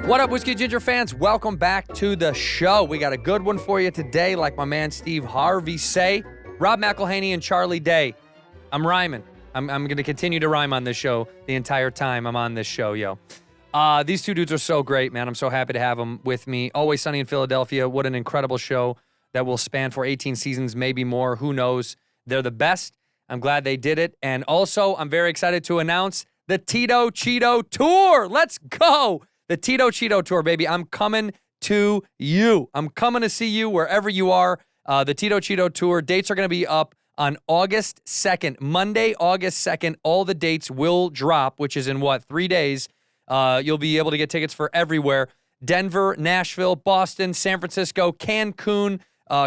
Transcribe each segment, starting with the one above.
What up, Whiskey Ginger fans? Welcome back to the show. We got a good one for you today, like my man Steve Harvey say. Rob McElhenney and Charlie Day. I'm rhyming. I'm going to continue to rhyme on this show the entire time I'm on this show, yo. These two dudes are so great, man. I'm so happy to have them with me. Always Sunny in Philadelphia. What an incredible show that will span for 18 seasons, maybe more. Who knows? They're the best. I'm glad they did it. And also, I'm very excited to announce the Tito Cheeto Tour. Let's go. The Tito Cheeto Tour, baby. I'm coming to you. I'm coming to see you wherever you are. The Tito Cheeto Tour. Dates are going to be up on August 2nd. Monday, August 2nd. All the dates will drop, which is in, 3 days. You'll be able to get tickets for everywhere. Denver, Nashville, Boston, San Francisco, Cancun,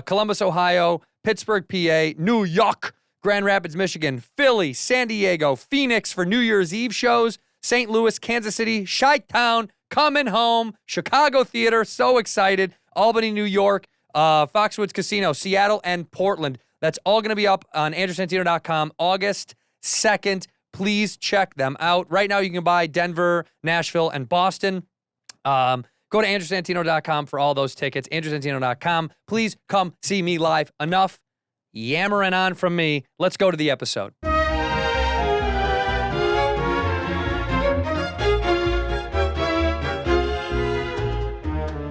Columbus, Ohio, Pittsburgh, PA, New York, Grand Rapids, Michigan, Philly, San Diego, Phoenix for New Year's Eve shows, St. Louis, Kansas City, Chi-Town, coming home, Chicago Theater, so excited, Albany, New York, Foxwoods Casino, Seattle, and Portland. That's all going to be up on AndrewSantino.com August 2nd. Please check them out. Right now, you can buy Denver, Nashville, and Boston. Go to AndrewSantino.com for all those tickets. AndrewSantino.com. Please come see me live. Enough yammering on from me. Let's go to the episode.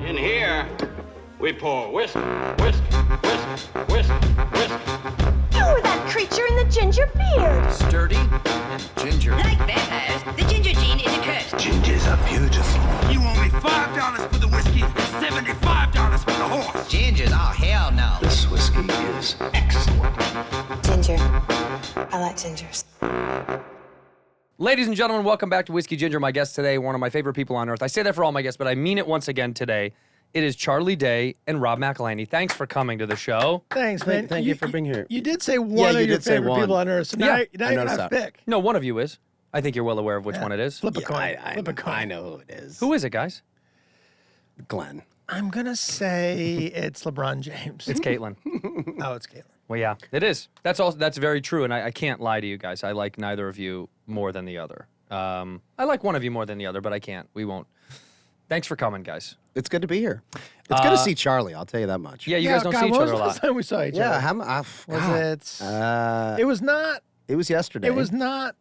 In here, we pour whisk, whisk, whisk, whisk, whisk. You were that creature in the ginger beard. Sturdy and ginger. Like vampires, the ginger gene is a curse. Gingers are beautiful. You owe me $5 for the whiskey and $75 for the horse. Gingers? Oh, hell no. This whiskey is excellent. Ginger. I like gingers. Ladies and gentlemen, welcome back to Whiskey Ginger. My guest today, one of my favorite people on earth. I say that for all my guests, but I mean it once again today. It is Charlie Day and Rob McElhenney. Thanks for coming to the show. Thanks, man. Thank you for being here. You did say one of your favorite people on earth, so now, now you're noticed not that. pick. No, one of you is. I think you're well aware of which one it is. Flip a coin. Flip a coin. I know who it is. Who is it, guys? Glenn. I'm going to say it's LeBron James. It's Caitlin. Oh, it's Caitlin. Well, yeah, it is. That's very true, and I can't lie to you guys. I like neither of you more than the other. I like one of you more than the other, but I can't. We won't. Thanks for coming, guys. It's good to be here. It's good to see Charlie, I'll tell you that much. Yeah, you guys don't see each when other a was the lot. last time we saw each Yeah, other? It was not. It was yesterday. It was not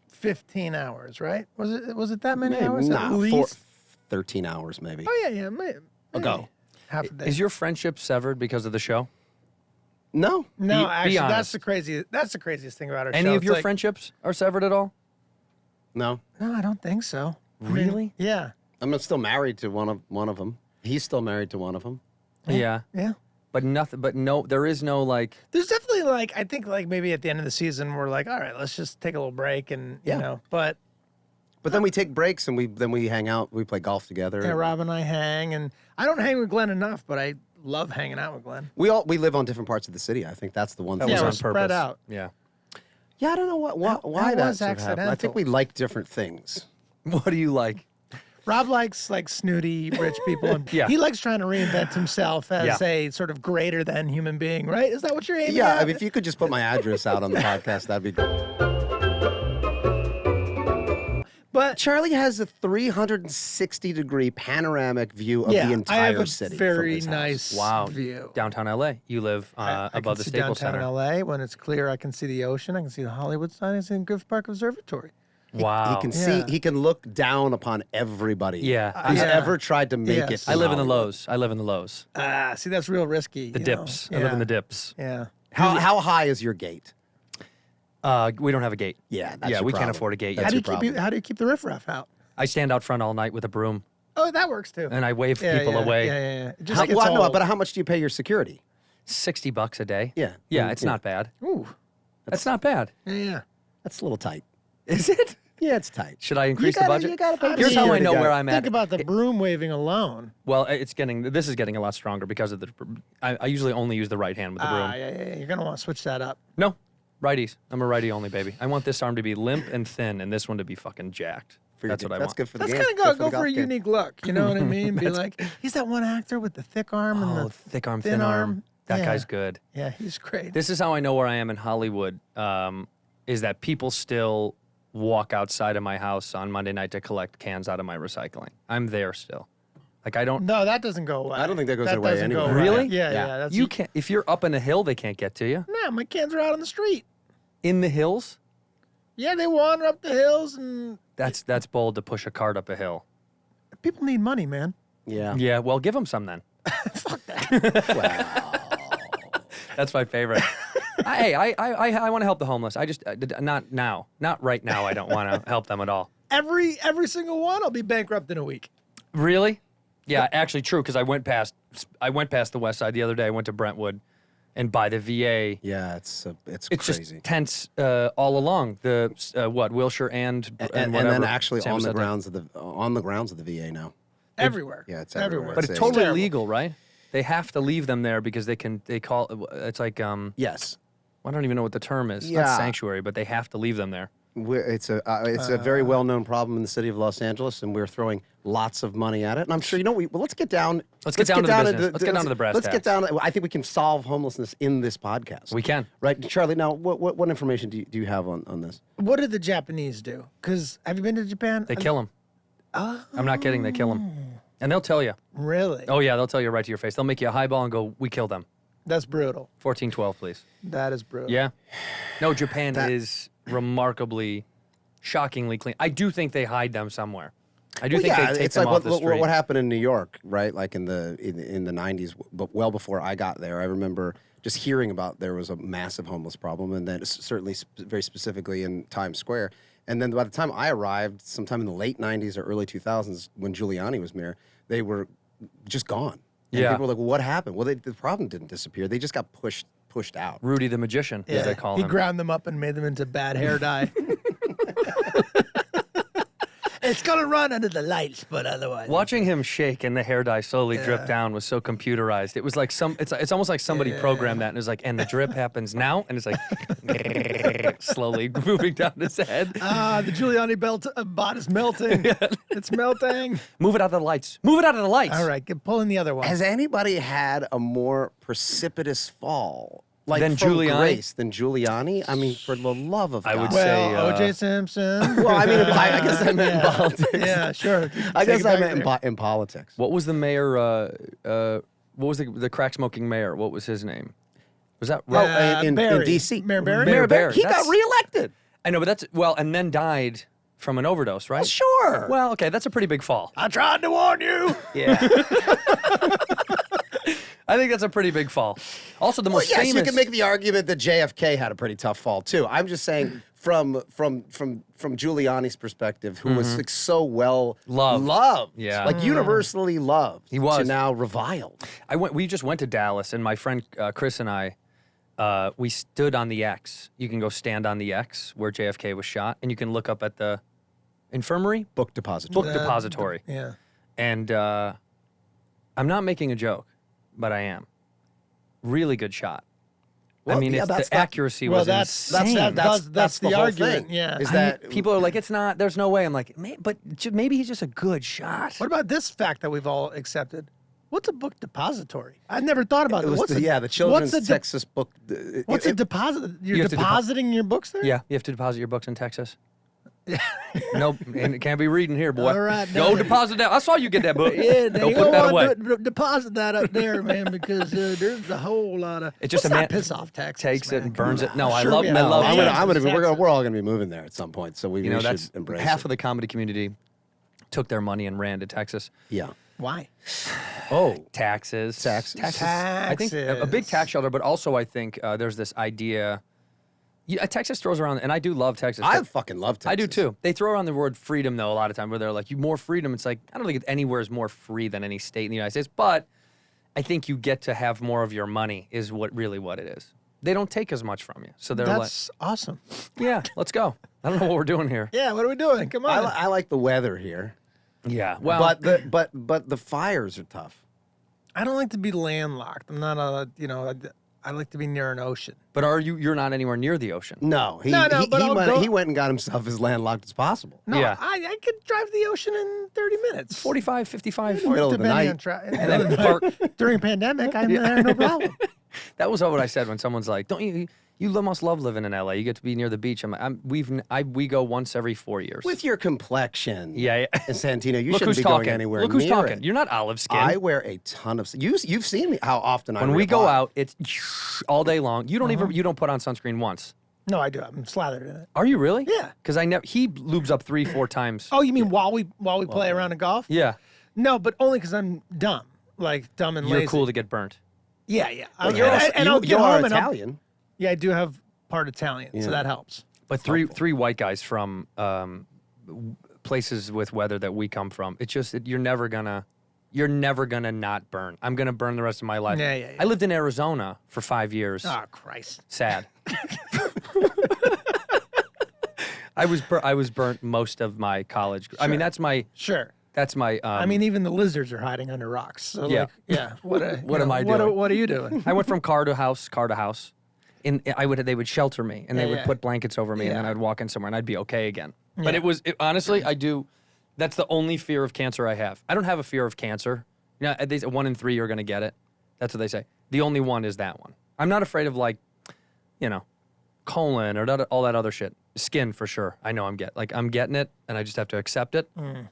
15 hours, right? Was it that many hours? Nah, At least? 13 hours maybe. Oh, yeah. Maybe. Ago. Half a day. Is your friendship severed because of the show? No. No, Be actually, honest. that's the craziest thing about our show. Any of It's your like, friendships are severed at all? No. No, I don't think so. Really? Yeah. I'm still married to one of them. He's still married to one of them. Yeah. Yeah. But nothing. But no, there is no like. There's definitely I think maybe at the end of the season we're like, all right, let's just take a little break and Yeah. you know. But Then we take breaks and we hang out. We play golf together. yeah, Rob and I hang, and I don't hang with Glenn enough, but I love hanging out with Glenn. We live on different parts of the city. I think that's the one thing. was we're on spread purpose. out. Yeah. Yeah, I don't know why that that was sort of happened. I think accidental. we like different things. What do you like? Rob likes snooty rich people, and Yeah. he likes trying to reinvent himself as Yeah. a sort of greater than human being, right? Is that what you're aiming Yeah, at? I mean, if you could just put my address out on the podcast, that'd be great. but Charlie has a 360-degree panoramic view of yeah, the I entire have a city. very from his house. nice Wow. view. Downtown LA. You live I above can the see Staples downtown Center. LA. When it's clear, I can see the ocean. I can see the Hollywood sign. I can see the Griffith Park Observatory. Wow. He can Yeah. see. He can look down upon everybody. Yeah. Who's Yeah. ever tried to make Yes. it? I live in the Hollywood. lows. I live in the lows. See, that's real risky. The you know? dips. I live in the dips. Yeah. How high is your gate? We don't have a gate. Yeah, that's Yeah, your we can't problem. afford a gate That's yet. your problem. How do you keep the riffraff out? I stand out front all night with a broom Oh, that works too. and I wave yeah, people yeah, away. Yeah. It just gets No, all- but how much do you pay your security? $60 a day. Yeah. Yeah, it's not bad. Ooh. That's not bad. Yeah. That's a little tight. Is it? Yeah, it's tight. Should I increase the budget? You gotta pay Here's how I security know guard. where I'm Think at. about the broom waving alone. Well, this is getting a lot stronger because of the. I usually only use the right hand with the broom. Yeah. You're gonna want to switch that up. No, righties. I'm a righty only, baby. I want this arm to be limp and thin, and this one to be fucking jacked. That's what I That's want. good for the Let's game. kind of Good go the for golf a game. unique look. You know what I mean? Be like, he's that one actor with the thick arm and Oh, the thick arm, thin arm. That Yeah. guy's good. Yeah, he's great. This is how I know where I am in Hollywood. Is that people still walk outside of my house on Monday night to collect cans out of my recycling. I'm there still. Like, I don't. No, that doesn't go away. I don't think that goes away doesn't go anyway. away. Really? Yeah, Yeah. yeah. That's You can't. If you're up in a hill, they can't get to you. Nah, my kids are out on the street. In the hills, Yeah, they wander up the hills, and that's bold to push a cart up a hill. people need money, man. Yeah. Yeah, well, give them some then. Fuck that. That's my favorite. I want to help the homeless. I just not now, not right now. I don't want to help them at all. Every single one will be bankrupt in a week. Really? Yeah, actually true. Because I went past the West Side the other day. I went to Brentwood, and by the VA. Yeah, it's It's crazy. just tents all along the Wilshire and and whatever, then actually San on the Vicente. grounds of the VA now. Everywhere. Yeah, it's everywhere. But It's it's a- totally terrible. legal, right? They have to leave them there because they call it's like Yes. I don't even know what the term is. It's Yeah. not sanctuary, but they have to leave them there. It's a very well-known problem in the city of Los Angeles, and we're throwing lots of money at it. And I'm sure let's get down. Let's get down to the business. Let's get down to the brass Let's get tacks. down. I think we can solve homelessness in this podcast. We can. Right, Charlie. Now, what information do you have on this? What did the Japanese do? Because have you been to Japan? They kill them. I'm not kidding. They kill them, and they'll tell you. Really? Oh yeah, they'll tell you right to your face. They'll make you a highball and go, "We killed them." That's brutal. 1412, please. That is brutal. Yeah. No, Japan is remarkably, shockingly clean. I do think they hide them somewhere. I do think they take it's them like off the street. what happened in New York, right? Like in the 90s, but well before I got there. I remember just hearing about there was a massive homeless problem, and then certainly very specifically in Times Square. And then by the time I arrived, sometime in the late 90s or early 2000s, when Giuliani was mayor, they were just gone. And Yeah. people were like, well, what happened? Well, the problem didn't disappear. They just got pushed out. Rudy the Magician, as they call He him. ground them up and made them into bad hair dye. It's gonna run under the lights, but otherwise. Watching him shake and the hair dye slowly drip down was so computerized. It was like it's almost like somebody programmed that and it was like, and the drip happens now, and it's like slowly moving down his head. The Giuliani belt bot is melting. It's melting. Move it out of the lights. Move it out of the lights. All right, pull in the other one. Has anybody had a more precipitous fall? Like Than from Giuliani? grace than Giuliani? I mean, for the love of God. I would well, say, O.J. Simpson. Well, I mean, I guess I meant in politics. Yeah, sure. I Take guess it I back meant there. in politics. What was the mayor? What was the crack smoking mayor? What was his name? Was that Oh, Rob? in Barry. D.C. Mayor Barry? Mayor Barry. He got That's- reelected. I know, but that's and then died from an overdose, right? Well, sure. Well, okay, that's a pretty big fall. I tried to warn you. Yeah. I think that's a pretty big fall. Also, the most Yes, famous. you can make the argument that JFK had a pretty tough fall too. I'm just saying, from Giuliani's perspective, who was like so well Loved. Yeah. like universally loved. He was. to now reviled. We just went to Dallas, and my friend Chris and I, we stood on the X. You can go stand on the X where JFK was shot, and you can look up at the infirmary, Book depository. book depository. Yeah. And I'm not making a joke, but I am. Really good shot. Well, I mean, yeah, the accuracy Well, was that's insane. that's the whole argument. thing. Yeah. Is I that mean, people are like, it's not. There's no way. I'm like, but maybe he's just a good shot. What about this fact that we've all accepted? What's a book depository? I never thought about it it. was What's the children's what's a Texas book. What's a deposit? You're You have to depositing your books there? Yeah, you have to deposit your books in Texas. Nope, and it can't be reading here, boy. All right, go now. deposit that. I saw you get that book. Yeah, go you put don't that want away. to deposit that up there, man, because there's a whole lot of. It's just Let's a not man piss off Texas. takes it man. and burns it. No, I Sure, love. we I have love. fans I'm in gonna. Texas. We're all gonna be moving there at some point, so we You know, should that's embrace half it. of the comedy community took their money and ran to Texas. Yeah. Why? Oh, taxes. Taxes. I think a big tax shelter, but also I think there's this idea. Yeah, Texas throws around, and I do love Texas. I but fucking love Texas. I do too. They throw around the word freedom though a lot of time, where they're like, "You more freedom." It's like I don't think anywhere is more free than any state in the United States, but I think you get to have more of your money. Is what it is. They don't take as much from you, so they're That's awesome. like, "Yeah, let's go." I don't know what we're doing here. Yeah, what are we doing? Come on. I like the weather here, Yeah, well, but the fires are tough. I don't like to be landlocked. I'm not I like to be near an ocean. but you're not anywhere near the ocean. No, he but I'll go- he went and got himself as landlocked as possible. No, Yeah. I could drive to the ocean in 30 minutes. 45, 55. Middle of the Depending night. on And then park. during a pandemic, I'm there, no problem. That was what I said when someone's like, "Don't you You must love living in LA. You get to be near the beach. We go once every 4 years. With your complexion. Yeah. And Santino, you Look shouldn't who's be talking. going anywhere Look who's near talking. it. You're not olive skin. I wear a ton of... You've seen me, how often I when we go reapply. out, it's all day long. You don't even, you don't put on sunscreen once. No, I do. I'm slathered in it. Are you really? Yeah. Because he lubes up 3-4 times. Oh, you mean while we play around in golf? Yeah. No, but only because I'm dumb. Like, dumb and You're lazy. cool to get burnt. Yeah, yeah. Well, you're also, I'll get you are home and I'll- Italian. Yeah, I do have part Italian, so that helps. But three white guys from places with weather that we come from. It's just that you're never gonna not burn. I'm gonna burn the rest of my life. Yeah. I lived in Arizona for 5 years. Oh, Christ. Sad. I was burnt most of my college. I mean, that's my. Sure. That's my. I mean, even the lizards are hiding under rocks. So Yeah. like, yeah. What am I doing? What are you doing? I went from car to house. And they would shelter me, and they would put blankets over me, and then I'd walk in somewhere, and I'd be okay again. But honestly, I do. That's the only fear of cancer I have. I don't have a fear of cancer. You know, they say 1 in 3 are going to get it. That's what they say. The only one is that one. I'm not afraid of colon or all that other shit. Skin for sure. I know I'm getting it, and I just have to accept it. And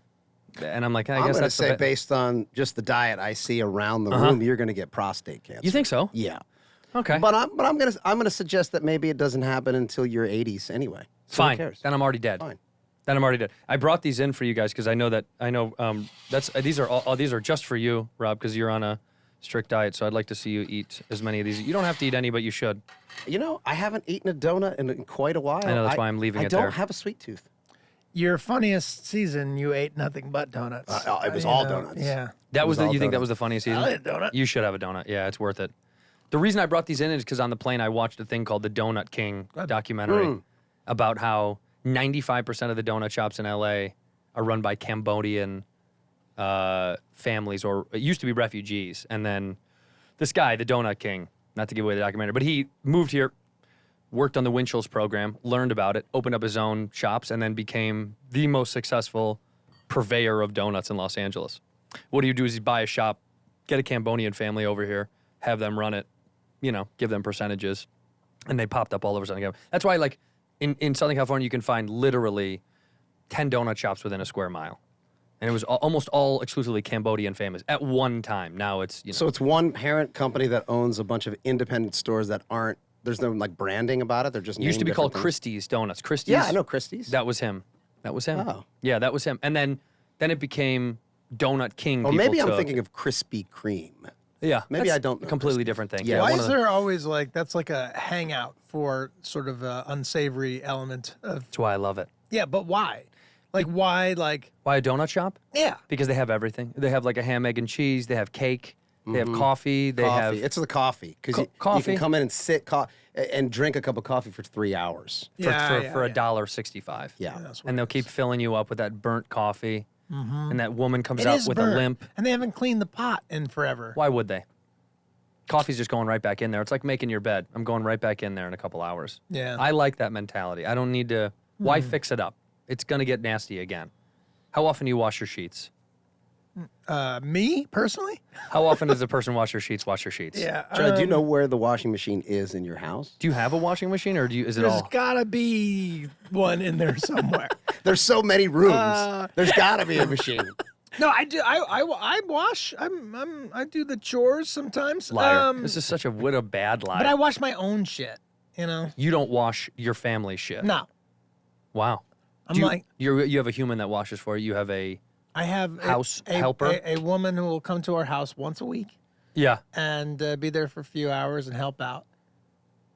I'm like, I guess I'm going to that's say, based on just the diet I see around the room, you're going to get prostate cancer. You think so? Yeah. Okay. But I'm gonna suggest that maybe it doesn't happen until your 80s anyway. So Fine. Who cares? Then I'm already dead. Fine. Then I'm already dead. I brought these in for you guys because I know these are just for you, Rob, because you're on a strict diet. So I'd like to see you eat as many of these. You don't have to eat any, but you should. You know, I haven't eaten a donut in quite a while. I know, that's why I'm leaving it there. I don't have a sweet tooth. Your funniest season, you ate nothing but donuts. It was all donuts. Yeah. You think that was the funniest season? I'll eat a donut. You should have a donut. Yeah, it's worth it. The reason I brought these in is because on the plane I watched a thing called the Donut King documentary about how 95% of the donut shops in LA are run by Cambodian families, or it used to be refugees. And then this guy, the Donut King, not to give away the documentary, but he moved here, worked on the Winchell's program, learned about it, opened up his own shops, and then became the most successful purveyor of donuts in Los Angeles. What you do is you buy a shop, get a Cambodian family over here, have them run it, give them percentages, and they popped up all over Southern California. That's why, like, in Southern California, you can find literally 10 donut shops within a square mile. And it was almost all exclusively Cambodian famous at one time. Now it's, So it's one parent company that owns a bunch of independent stores that aren't, there's no, like, branding about it. They're just It used to named be called different things. Christie's Donuts. Christie's. Yeah, I know Christie's. That was him. Oh. Yeah, that was him. And then it became Donut King. Or maybe I'm took. thinking of Krispy Kreme. Yeah. Maybe that's I don't know. completely different thing. Yeah, Yeah. Why one is of the- there always that's like a hangout for sort of a unsavory element of? That's why I love it. Yeah, but why? Like why? Why a donut shop? Yeah. Because they have everything. They have like a ham, egg, and cheese. They have cake. They have coffee. They have. It's the coffee. Because you coffee. can come in and sit and drink a cup of coffee for 3 hours. for $1.65. Yeah. And they'll keep filling you up with that burnt coffee. And that woman comes It out is with burnt, a limp. and they haven't cleaned the pot in forever. Why would they? Coffee's just going right back in there. It's like making your bed. I'm going right back in there in a couple hours. Yeah. I like that mentality. I don't need to. Why fix it up? It's going to get nasty again. How often do you wash your sheets? Me personally? How often does a person wash their sheets? Yeah. Charlie, do you know where the washing machine is in your house? Do you have a washing machine, or is it There's all? gotta be one in there somewhere. There's so many rooms. There's got to be a machine. No, I do. I wash. I do the chores sometimes. Liar. This is such a bad lie. But I wash my own shit. You know. You don't wash your family shit. No. Wow. I'm like. You have a human that washes for you. You have a. I have House helper? a woman who will come to our house once a week Yeah. and be there for a few hours and help out.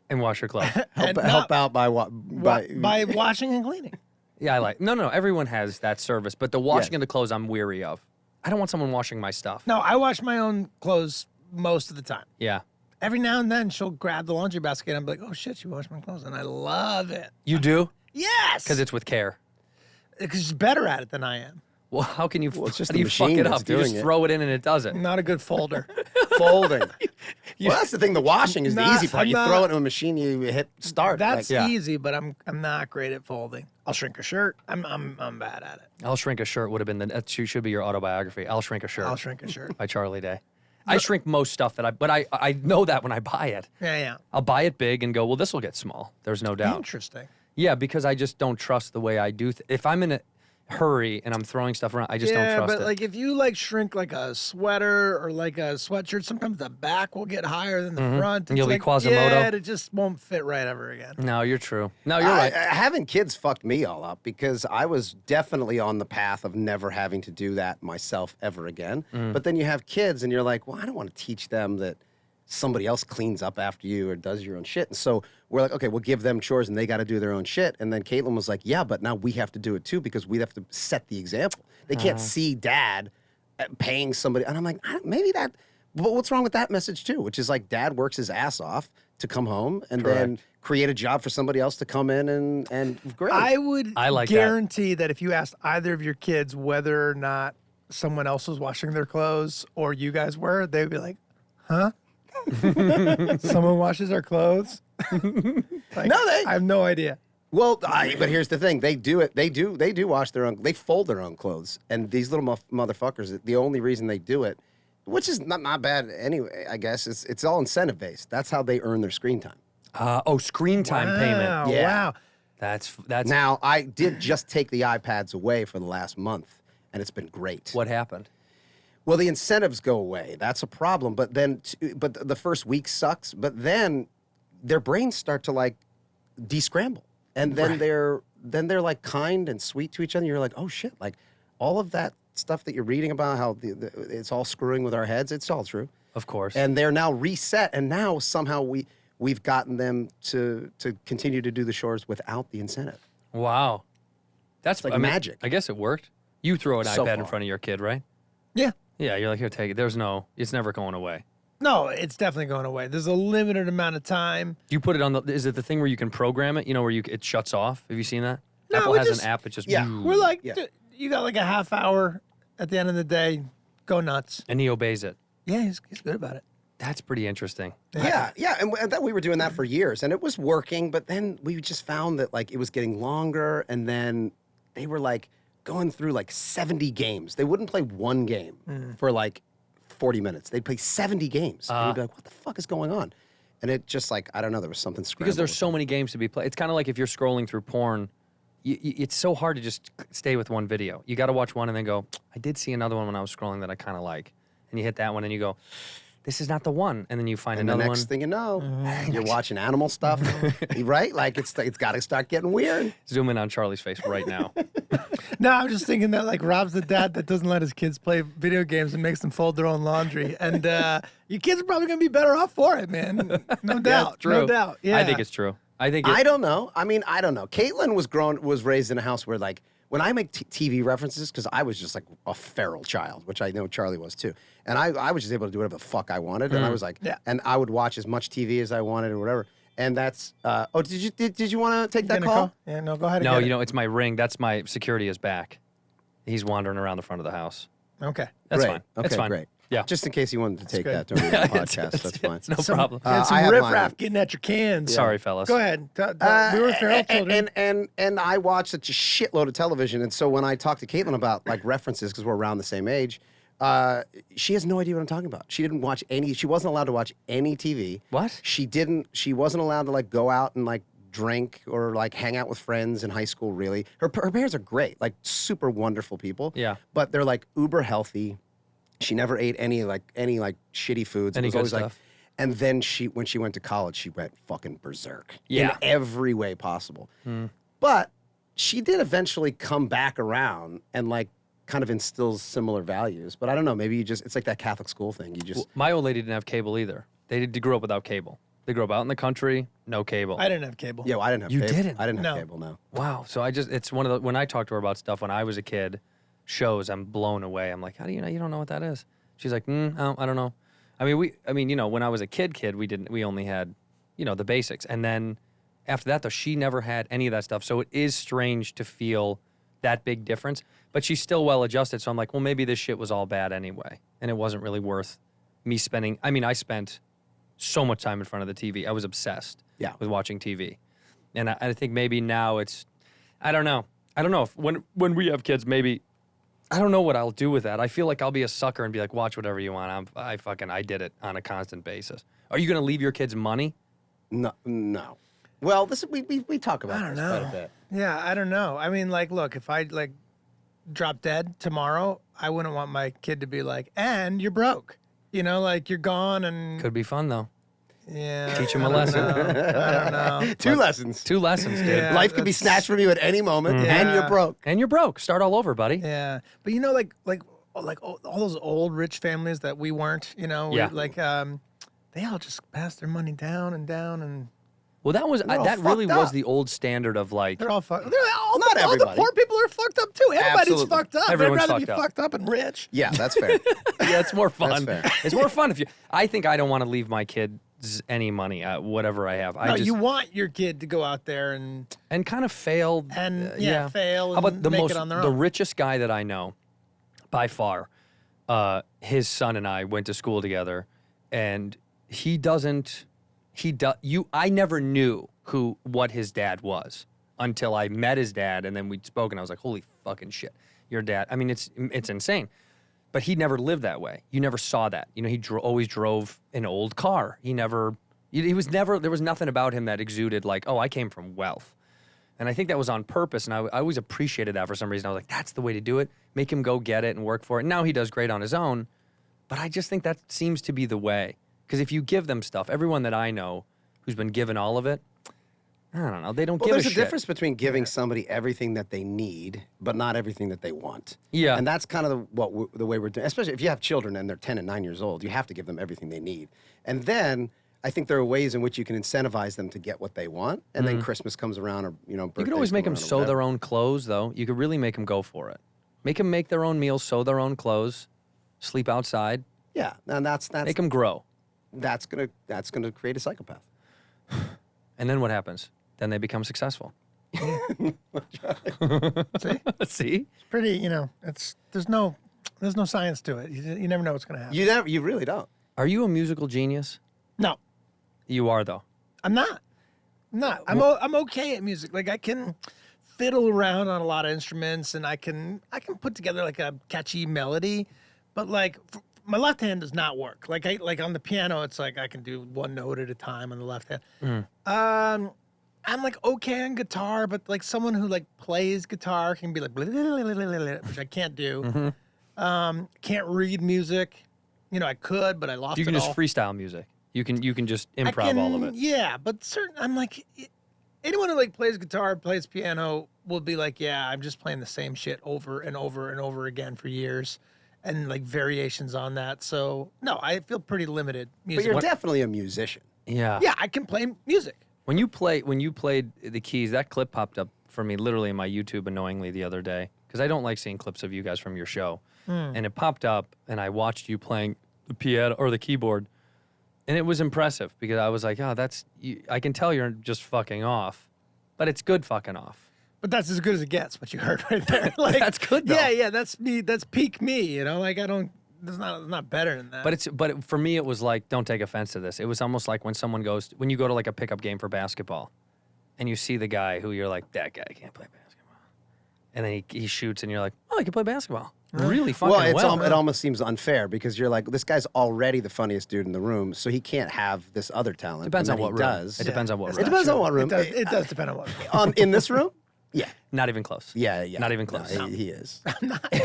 And wash your clothes. Help out by what? By washing and cleaning. Yeah, I like. No. Everyone has that service, but the washing of the clothes, I'm weary of. I don't want someone washing my stuff. No, I wash my own clothes most of the time. Yeah. Every now and then she'll grab the laundry basket and I'm like, oh shit, she washed my clothes. And I love it. You do? Yes. Because it's with care. Because she's better at it than I am. Well, how can you? Well, it's just how the do you fuck machine it that's up? You just doing it. throw it in and it does it. I'm not a good folder. Folding. Well, that's the thing. The washing is the Not- easy part. I'm You not- throw it in a machine, you hit start. That's Like, easy, but I'm not great at folding. I'll shrink a shirt. I'm bad at it. I'll Shrink a Shirt would have been that should be your autobiography. I'll Shrink a Shirt. I'll shrink a shirt. By Charlie Day. I shrink most stuff but I know that when I buy it. Yeah. I'll buy it big and go, well, this will get small. There's no doubt. Interesting. Yeah, because I just don't trust the way I do. If I'm in a hurry and I'm throwing stuff around, I just don't trust but it. like if you like shrink like a sweater or like a sweatshirt, sometimes the back will get higher than the front. And you'll It's be like, Quasimodo. Yeah, it just won't fit right ever again. No, you're true. No, you're right. Having kids fucked me all up because I was definitely on the path of never having to do that myself ever again. But then you have kids and you're like, well, I don't want to teach them that somebody else cleans up after you or does your own shit. And so we're like, okay, we'll give them chores and they got to do their own shit. And then Caitlin was like, yeah, but now we have to do it too because we have to set the example. They can't see dad paying somebody. And I'm like, maybe that, but what's wrong with that message too? Which is like dad works his ass off to come home and then create a job for somebody else to come in and great. I would like guarantee that if you asked either of your kids whether or not someone else was washing their clothes or you guys were, they'd be like, huh? Someone washes our clothes? Like, I have no idea. Well, but here's the thing: they do it. They do wash their own. They fold their own clothes. And these little motherfuckers. The only reason they do it, which is not bad anyway, I guess, it's all incentive based. That's how they earn their screen time. Screen time payment. Yeah. Wow. That's Now I did just take the iPads away for the last month, and it's been great. what happened. Well, the incentives go away. That's a problem. But then, but the first week sucks. But then, their brains start to like descramble, and then they're like kind and sweet to each other. You're like, oh shit! Like all of that stuff that you're reading about how it's all screwing with our heads. It's all true, Of course. and they're now reset. And now somehow we've gotten them to continue to do the chores without the incentive. Wow. That's like magic. I guess it worked. You throw an So iPad in far. front of your kid, right? Yeah. Yeah, you're like, here, take it. It's never going away. No, it's definitely going away. There's a limited amount of time. Do you put it on is it the thing where you can program it, where it shuts off? Have you seen that? No, Apple we has just- an app, it just, We're like, Yeah. you got like a half hour at the end of the day. Go nuts. and he obeys it. Yeah, he's good about it. That's pretty interesting. Yeah, and that we were doing that for years, and it was working. But then we just found that like it was getting longer, and then they were like going through like 70 games. They wouldn't play one game for like 40 minutes. They'd play 70 games, and you'd be like, "What the fuck is going on?" And it just like I don't know. There was something scrambled Because there's with so them. many games to be played. It's kind of like if you're scrolling through porn, it's so hard to just stay with one video. You got to watch one and then go, I did see another one when I was scrolling that I kind of like. And you hit that one and you go, this is not the one. And then you find And the another next one. thing you know, you're watching animal stuff, right? Like it's got to start getting weird. Zoom in on Charlie's face right now. No, I'm just thinking that like Rob's the dad that doesn't let his kids play video games and makes them fold their own laundry. And your kids are probably going to be better off for it, man. No doubt. True. No doubt. Yeah. I think it's true. I don't know. I mean, I don't know. Caitlin was raised in a house where like when I make TV references, because I was just like a feral child, which I know Charlie was too. And I was just able to do whatever the fuck I wanted. And I was like, Yeah. and I would watch as much TV as I wanted or whatever. And that's, did you want to take that Gonna call? Yeah, no, go ahead. and No, get it. it's my ring. That's my security is back. He's wandering around the front of the house. Okay. That's Great. fine. Okay, That's fine. great. Yeah. Just in case you wanted to take good. that during the It's- podcast, that's fine. it's no problem. And some I have mine. riffraff getting at your cans. Sorry, fellas. Go ahead. We were feral children. And I watch such a shitload of television, and so when I talk to Caitlin about like references, because we're around the same age, she has no idea what I'm talking about. She didn't watch any. She wasn't allowed to watch any TV. What? She wasn't allowed to like go out and like drink or like hang out with friends in high school. Really, her parents are great, like super wonderful people. Yeah. But they're like uber healthy. She never ate any shitty foods. It Any was good always like. stuff? And then when she went to college, she went fucking berserk. Yeah. In every way possible. But she did eventually come back around and like kind of instills similar values. But I don't know, maybe it's like that Catholic school thing. You just, My old lady didn't have cable either. They grew up without cable. They grew up out in the country, no cable. I didn't have cable. yeah, well, I didn't have You cable. didn't? I didn't have No. cable, no. Wow. So it's one of the, when I talk to her about stuff when I was a kid, shows, I'm blown away. I'm like, how do you know? You don't know what that is? She's like, I don't know. I mean, when I was a kid, we only had, the basics. And then after that, though, she never had any of that stuff. So it is strange to feel that big difference. But she's still well adjusted. So I'm like, well, maybe this shit was all bad anyway. And it wasn't really worth me spending. I mean, I spent so much time in front of the TV. I was obsessed with watching TV. And I think maybe now I don't know. I don't know if when we have kids, maybe I don't know what I'll do with that. I feel like I'll be a sucker and be like, watch whatever you want. I did it on a constant basis. Are you going to leave your kids money? No. Well, we talk about I don't this know. quite a bit. Yeah, I don't know. I mean, like, look, if I like drop dead tomorrow, I wouldn't want my kid to be like, and you're broke. You know, like you're gone and Could be fun, though. yeah. Teach them a lesson. I don't know. Two lessons. 2 lessons, dude. Yeah. Life could be that's- snatched from you at any moment, and you're Yeah. broke. And you're broke. Start all over, buddy. Yeah, but you know, like all those old rich families that we weren't. You know, Yeah. they all just passed their money down and Well, that was all that really fucked was up. the old standard of like. they're all fucked. Not Not all the everybody. poor people are fucked up too. Everybody's Absolutely. fucked up. Everyone's I'd rather fucked be up. fucked up and rich. Yeah, that's fair. Yeah, it's more fun. fair. It's more fun if you. I think I don't want to leave my kids any money, whatever I have. No, I just you want your kid to go out there and and kind of failed. And, yeah, fail How about and the make it most on their the own. richest guy that I know, by far, his son and I went to school together, and I never knew what his dad was until I met his dad, and then we spoke, and I was like, holy fucking shit, your dad. I mean, it's insane. But he never lived that way. You never saw that. You know, he always drove an old car. He was never, there was nothing about him that exuded like, oh, I came from wealth. And I think that was on purpose, and I always appreciated that for some reason. I was like, that's the way to do it. Make him go get it and work for it. Now he does great on his own, but I just think that seems to be the way. Because if you give them stuff, everyone that I know who's been given all of it, I don't know, they don't Well, give a there's shit. a difference between giving somebody everything that they need, but not everything that they want. Yeah. And that's kind of the way we're doing, especially if you have children and they're 10 and 9 years old, you have to give them everything they need. And then I think there are ways in which you can incentivize them to get what they want. And then Christmas comes around or, You could birthdays always make come them around or sew their whatever. own clothes, though. You could really make them go for it. Make them make their own meals, sew their own clothes, sleep outside, Yeah. And that's make them grow. gonna create a psychopath. And then what happens? Then they become successful. See, See? pretty. You know, there's no science to it. You never know what's gonna happen. You really don't. Are you a musical genius? No, You are, though. I'm not. I'm okay at music. Like I can fiddle around on a lot of instruments, and I can put together like a catchy melody, but like my left hand does not work. Like on the piano, it's like I can do one note at a time on the left hand. I'm like okay on guitar, but like someone who like plays guitar can be like which I can't do. Can't read music. You know, I could, but I lost You can it just all. freestyle music. You can just I improv all of can- it. Yeah, but I'm like, anyone who like plays guitar, plays piano, will be like, yeah, I'm just playing the same shit over and over and over again for years, and like variations on that. So no, I feel pretty limited. But Music. you're definitely a musician. Yeah. Yeah, I can play music. When you played the keys, that clip popped up for me literally in my YouTube annoyingly the other day because I don't like seeing clips of you guys from your show. And it popped up, and I watched you playing the piano or the keyboard, and it was impressive because I was like, oh, I can tell you're just fucking off, but it's good fucking off. But that's as good as it gets. What you heard right there. Like That's good, though. Yeah, that's me. That's peak me. You know, like I don't. There's not better than that. But for me, it was like, don't take offense to this. It was almost like when you go to like a pickup game for basketball, and you see the guy who you're like, that guy can't play basketball, and then he shoots, and you're like, oh, he can play basketball, really fucking well. It almost seems unfair because you're like, this guy's already the funniest dude in the room, so he can't have this other talent. Depends and on then what he room. does. It depends on what It's room. It not depends on true. what room. It does depend on what room. In this room? Yeah. Not even close. Yeah. Not even close. No, he is.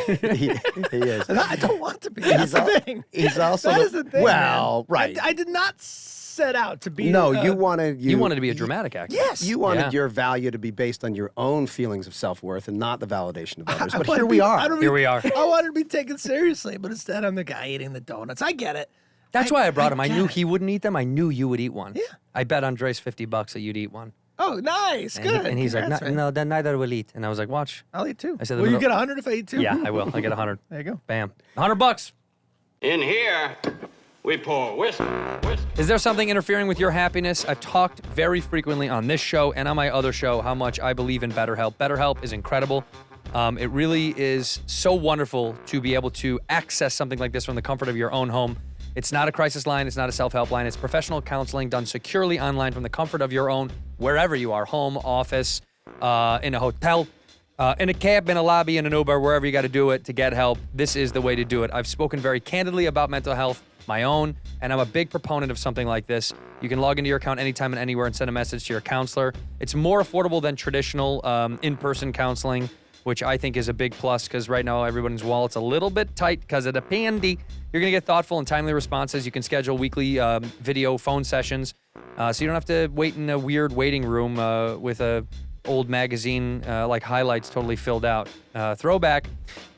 he is. I don't want to be. That's the thing. He's also That is the thing. well, man. right. I did not set out to be. No, you wanted You wanted to be a dramatic actor. Yes. You wanted Yeah. your value to be based on your own feelings of self-worth and not the validation of others. I But wanna here be- we I are. don't Here we are. I wanted to be taken seriously, but instead I'm the guy eating the donuts. I get it. That's why I brought him. I get knew it. he wouldn't eat them. I knew you would eat one. Yeah. I bet Andres $50 that you'd eat one. Oh, nice. And, Good. and he's like, Congrats, man. no, then neither will eat. And I was like, watch. I'll eat too. I said, Will you "No." get 100 if I eat too? Yeah, I will. I get 100. There you go. Bam. $100. In here, we pour whiskey. Is there something interfering with your happiness? I've talked very frequently on this show and on my other show how much I believe in BetterHelp. BetterHelp is incredible. It really is so wonderful to be able to access something like this from the comfort of your own home. It's not a crisis line. It's not a self-help line. It's professional counseling done securely online from the comfort of your own, wherever you are, home, office, in a hotel. In a cab, in a lobby, in an Uber, wherever you got to do it to get help, this is the way to do it. I've spoken very candidly about mental health, my own, and I'm a big proponent of something like this. You can log into your account anytime and anywhere and send a message to your counselor. It's more affordable than traditional in-person counseling, which I think is a big plus because right now everyone's wallet's a little bit tight because of the pandy. You're going to get thoughtful and timely responses. You can schedule weekly video phone sessions, so you don't have to wait in a weird waiting room with a old magazine like highlights totally filled out. Throwback.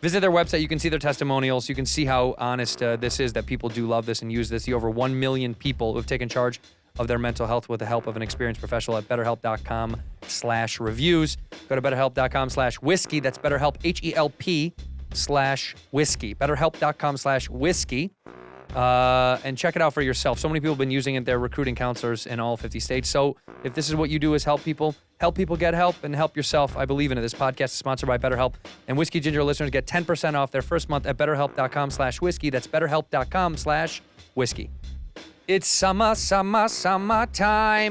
Visit their website. You can see their testimonials. You can see how honest this is, that people do love this and use this. The over 1 million people who have taken charge of their mental health with the help of an experienced professional at BetterHelp.com/reviews. Go to BetterHelp.com/whiskey. That's BetterHelp, HELP/whiskey. BetterHelp.com/whiskey. And check it out for yourself. So many people have been using it. They're recruiting counselors in all 50 states. So if this is what you do is help people get help, and help yourself. I believe in it. This podcast is sponsored by BetterHelp. And Whiskey Ginger listeners get 10% off their first month at BetterHelp.com/whiskey. That's BetterHelp.com/whiskey. It's summertime.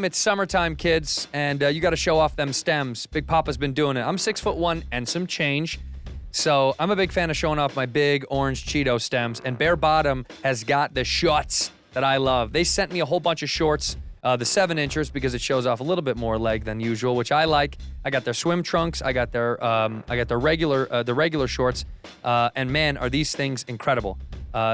It's summertime, kids. And you got to show off them stems. Big Papa's been doing it. I'm 6'1" and some change. So I'm a big fan of showing off my big orange Cheeto stems, and Bare Bottom has got the shorts that I love. They sent me a whole bunch of shorts, the 7-inchers, because it shows off a little bit more leg than usual, which I like. I got their swim trunks. I got their regular shorts, and man, are these things incredible.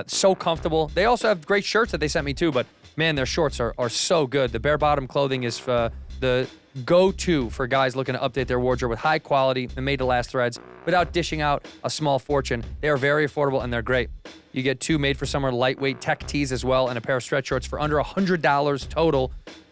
So comfortable. They also have great shirts that they sent me too, but man, their shorts are so good. The Bare Bottom clothing is the go-to for guys looking to update their wardrobe with high quality and made-to-last threads without dishing out a small fortune. They are very affordable and they're great. You get 2 made-for-summer lightweight tech tees as well, and a pair of stretch shorts for under $100 total.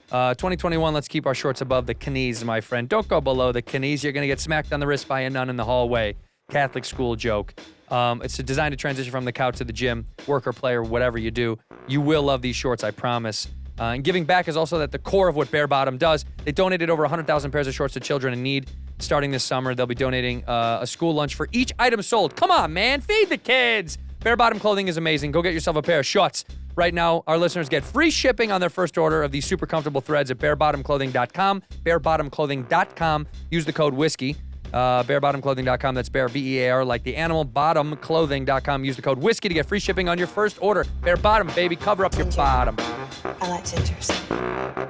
2021, let's keep our shorts above the knees, my friend. Don't go below the knees. You're going to get smacked on the wrist by a nun in the hallway. Catholic school joke. It's designed to transition from the couch to the gym, work or play or whatever you do. You will love these shorts, I promise. And giving back is also at the core of what Bare Bottom does. They donated over 100,000 pairs of shorts to children in need. Starting this summer, they'll be donating a school lunch for each item sold. Come on, man. Feed the kids. Bare Bottom clothing is amazing. Go get yourself a pair of shorts. Right now, our listeners get free shipping on their first order of these super comfortable threads at barebottomclothing.com. Barebottomclothing.com. Use the code whiskey. Barebottomclothing.com. That's bear, B-E-A-R, like the animal. Bottomclothing.com. Use the code whiskey to get free shipping on your first order. Bare Bottom, baby. Cover up your bottom. I like gingers.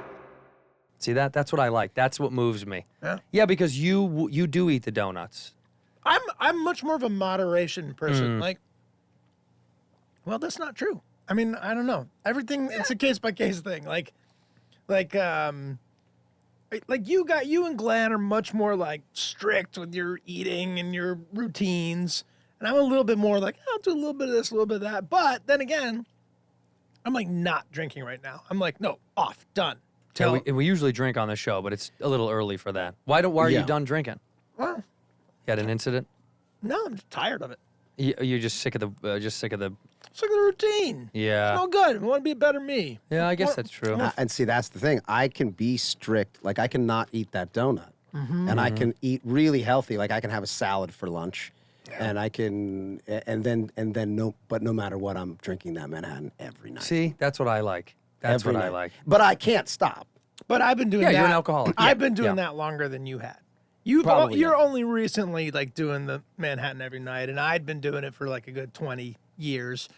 See that? That's what I like. That's what moves me. Yeah. Yeah, because you do eat the donuts. I'm much more of a moderation person. Like, well, that's not true. I mean, I don't know. Everything, it's a case by case thing. Like you and Glenn are much more like strict with your eating and your routines. And I'm a little bit more like, I'll do a little bit of this, a little bit of that. But then again, I'm like not drinking right now. I'm like, no, off, done. Yeah, we usually drink on the show, but it's a little early for that. Why are you done drinking? Well, You had an incident? no, I'm just tired of it. You're just sick of the It's like the routine. Yeah. It's no good. I want to be a better me. Yeah, I guess that's true. And see, that's the thing. I can be strict. Like, I cannot eat that donut. And I can eat really healthy. Like, I can have a salad for lunch. And I can, and then no matter what, I'm drinking that Manhattan every night. See, that's what I like. That's Every what I night. like. But I can't stop. But I've been doing that. Yeah, you're an alcoholic. I've been doing Yeah. that longer than you had. Probably, You're yeah. only recently like doing the Manhattan every night, and I'd been doing it for like a good 20 years.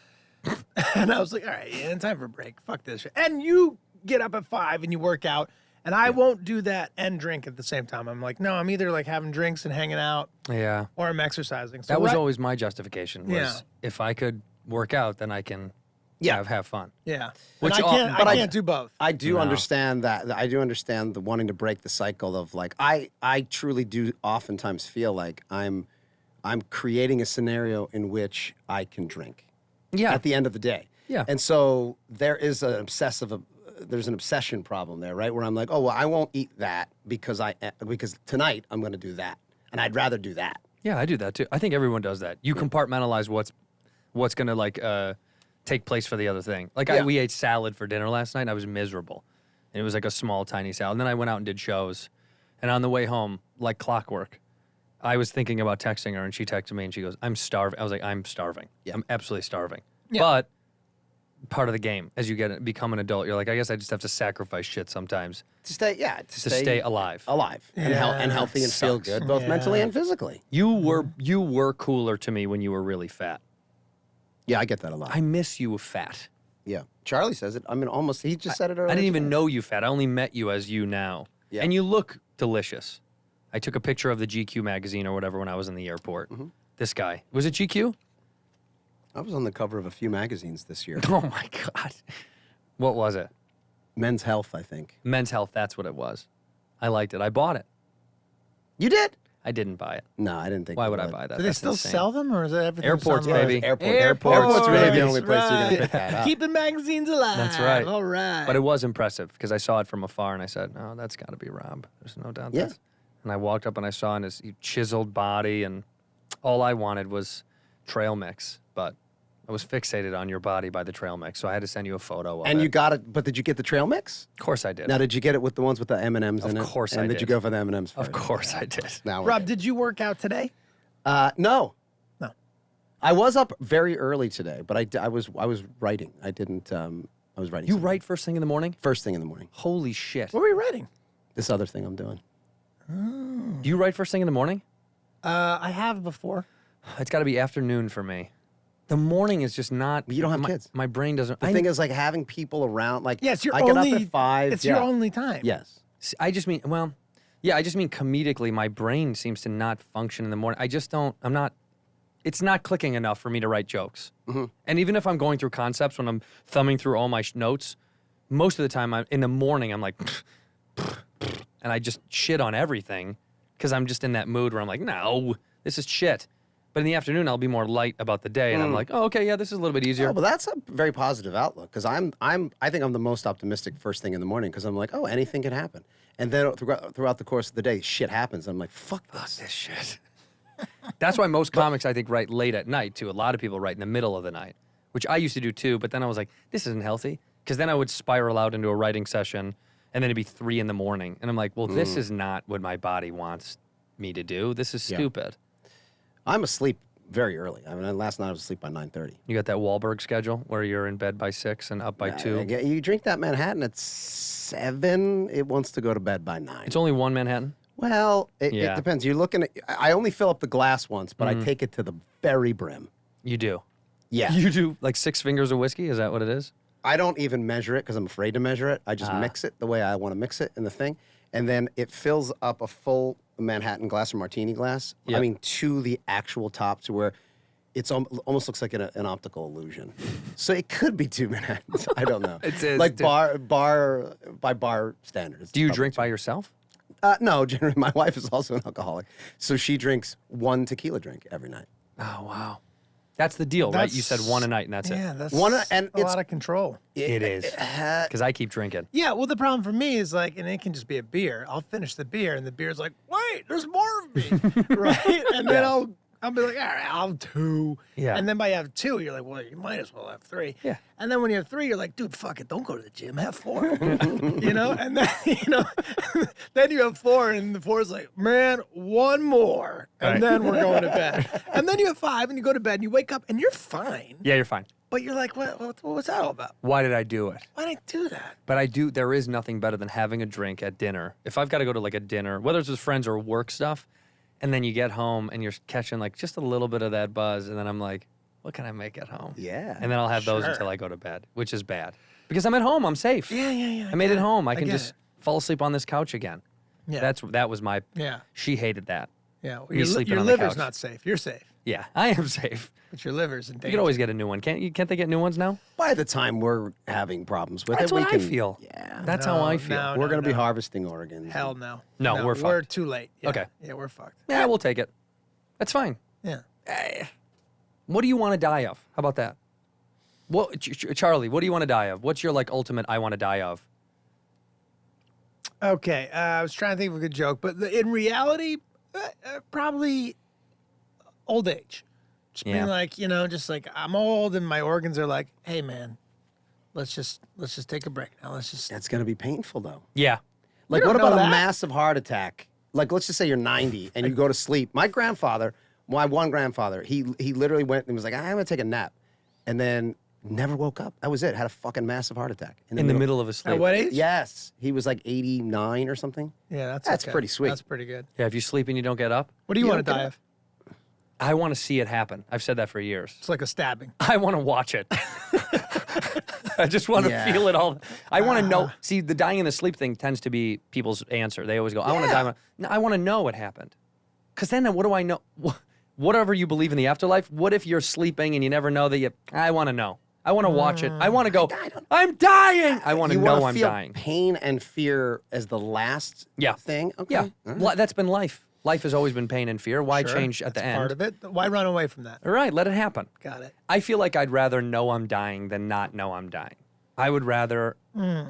And I was like, all right, yeah, time for a break. Fuck this shit. And you get up at 5 and you work out, and I won't do that and drink at the same time. I'm like, no, I'm either like having drinks and hanging out, Yeah. or I'm exercising. So That was right- always my justification. Was Yeah. if I could work out, then I can have fun. Yeah. Which and I can't do both. I do No. understand that. I do understand the wanting to break the cycle of like, I truly do oftentimes feel like I'm creating a scenario in which I can drink. Yeah. At the end of the day. Yeah. And so there's an obsession problem there, right? Where I'm like, oh, well, I won't eat that because tonight I'm going to do that. And I'd rather do that. Yeah, I do that too. I think everyone does that. You compartmentalize what's going to like take place for the other thing. Like Yeah. we ate salad for dinner last night and I was miserable. And it was like a small, tiny salad. And then I went out and did shows. And on the way home, like clockwork, I was thinking about texting her and she texted me and she goes, I'm starving. I was like, I'm starving. Yeah. I'm absolutely starving. Yeah. But part of the game as you become an adult. You're like, I guess I just have to sacrifice shit sometimes To stay, to stay alive. and, and healthy and feel Sucks. good, both mentally and physically. You were cooler to me when you were really fat. Yeah, I get that a lot. I miss you fat. Yeah, Charlie says it. I mean, almost. He just said it earlier. I didn't even today. know you fat. I only met you as you now. Yeah. And you look delicious. I took a picture of the GQ magazine or whatever when I was in the airport. This guy. Was it GQ? I was on the cover of a few magazines this year. Oh my God. What was it? Men's Health, I think. Men's Health, that's what it was. I liked it. I bought it. You did? I didn't buy it. No, I didn't think. Why you would I buy that? Do they That's still insane. sell them, or is it everything? Airports, online? baby. Airport's really the only place you're right. gonna pick that up. Keeping magazines alive. That's right. All right. But it was impressive because I saw it from afar and I said, "Oh, that's got to be Rob. There's no doubt." Yeah. that's-" And I walked up and I saw his chiseled body, and all I wanted was trail mix. But I was fixated on your body by the trail mix, so I had to send you a photo of it. And you got it, but did you get the trail mix? Of course I did. Now, did you get it with the ones with the M&Ms in it? Of course and I did. did. You go for the M&Ms first? Of course I did. Now, Rob, did you work out today? No. No. I was up very early today, but I was writing. I didn't. I was writing. You something. write first thing in the morning? First thing in the morning. Holy shit. What were you writing? This other thing I'm doing. Do you write first thing in the morning? I have before. It's got to be afternoon for me. The morning is just not. You don't have kids. My brain doesn't. The thing is, like having people around. Like, Yeah, it's your I only. get up at 5. It's your only time. Yes. I just mean, well, yeah, I just mean comedically, my brain seems to not function in the morning. I just don't, it's not clicking enough for me to write jokes. And even if I'm going through concepts, when I'm thumbing through all my notes, most of the time in the morning, I'm like, and I just shit on everything because I'm just in that mood where I'm like, no, this is shit. But in the afternoon, I'll be more light about the day, and I'm like, oh, okay, yeah, this is a little bit easier. Oh, well, that's a very positive outlook because I think I'm the most optimistic first thing in the morning because I'm like, oh, anything can happen. And then throughout the course of the day, shit happens. I'm like, fuck this. This shit. That's why most comics, I think, write late at night, too. A lot of people write in the middle of the night, which I used to do, too. But then I was like, this isn't healthy. Because then I would spiral out into a writing session, and then it'd be 3 in the morning. And I'm like, well, this is not what my body wants me to do. This is stupid. I'm asleep very early. I mean, last night I was asleep by 9:30. You got that Wahlberg schedule where you're in bed by 6 and up by 2? You drink that Manhattan at 7, it wants to go to bed by 9. It's only one Manhattan? Well, it Yeah. depends. You're looking at, I only fill up the glass once, but I take it to the very brim. You do? Yeah. You do like 6 fingers of whiskey? Is that what it is? I don't even measure it because I'm afraid to measure it. I just mix it the way I want to mix it in the thing. And then it fills up a full Manhattan glass or martini glass. Yep. I mean, to the actual top to where it's almost looks like an optical illusion. So it could be 2 Manhattans. I don't know. It is, like too. by bar standards. Do you probably drink 2. by yourself? No, generally my wife is also an alcoholic. So she drinks 1 tequila drink every night. Oh, wow. That's the deal, right? You said 1 a night and that's Yeah, it. that's And a lot of control. It is. Because I keep drinking. Yeah, well, the problem for me is like, and it can just be a beer. I'll finish the beer, and the beer's like, wait, there's more of me, right? And then I'll be like, all right, I'll have 2. Yeah. And then by you have 2, you're like, well, you might as well have 3. Yeah. And then when you have 3, you're like, dude, fuck it, don't go to the gym, have 4. You know? And then, then you have 4, and the 4 is like, man, 1 more. And then we're going to bed. And then you have 5, and you go to bed, and you wake up, and you're fine. Yeah, you're fine. But you're like, what's that all about? Why did I do it? Why did I do that? But I do, there is nothing better than having a drink at dinner. If I've got to go to like a dinner, whether it's with friends or work stuff, and then you get home and you're catching like just a little bit of that buzz, and then I'm like, what can I make at home? Yeah. And then I'll have those until I go to bed, which is bad. Because I'm at home, I'm safe. Yeah. I made it home. I can get just fall asleep on this couch again. Yeah. That was my, Yeah. she hated that. Yeah. Well, Me sleeping your on the liver's couch. not safe. You're safe. Yeah, I am safe. But your liver's in You danger. could always get a new one. Can't they get new ones now? By the time we're having problems with That's it, we what can I feel. Yeah. That's how I feel. no. We're going to be harvesting organs. Hell no. No, we're We're fucked. too late. Yeah. Okay. Yeah, we're fucked. Yeah, we'll take it. That's fine. Yeah. What do you want to die of? How about that? What, Charlie, what do you want to die of? What's your like ultimate I want to die of? Okay. I was trying to think of a good joke, but in reality, probably old age. Just Yeah. being like, just like I'm old and my organs are like, hey man, let's just take a break now. Let's just It's going to be painful, though. Yeah. Like, don't what about know a that. massive heart attack? Like, let's just say you're 90 and you go to sleep. My grandfather, my one grandfather, he literally went and was like, I'm going to take a nap. And then Never woke up. That was it. Had a fucking massive heart attack. In the middle of his sleep. At what age? Yes. He was like 89 or something. Yeah, That's okay. pretty sweet. That's pretty good. Yeah, if you sleep and you don't get up, What do you want to die of? I want to see it happen. I've said that for years. It's like a stabbing. I want to watch it. I just want to feel it all. I want to know. See, the dying in the sleep thing tends to be people's answer. They always go, I want to die. No, I want to know what happened. Because then what do I know? Whatever you believe in the afterlife, what if you're sleeping and you never know that you, I want to know. I want to watch it. I want to go, I'm dying. I want to know I'm feel dying. Pain and fear as the last thing? Okay. Yeah. All right. That's been life. Life has always been pain and fear. Why change at the end? Part of it. Why run away from that? All right, let it happen. Got it. I feel like I'd rather know I'm dying than not know I'm dying. I would rather,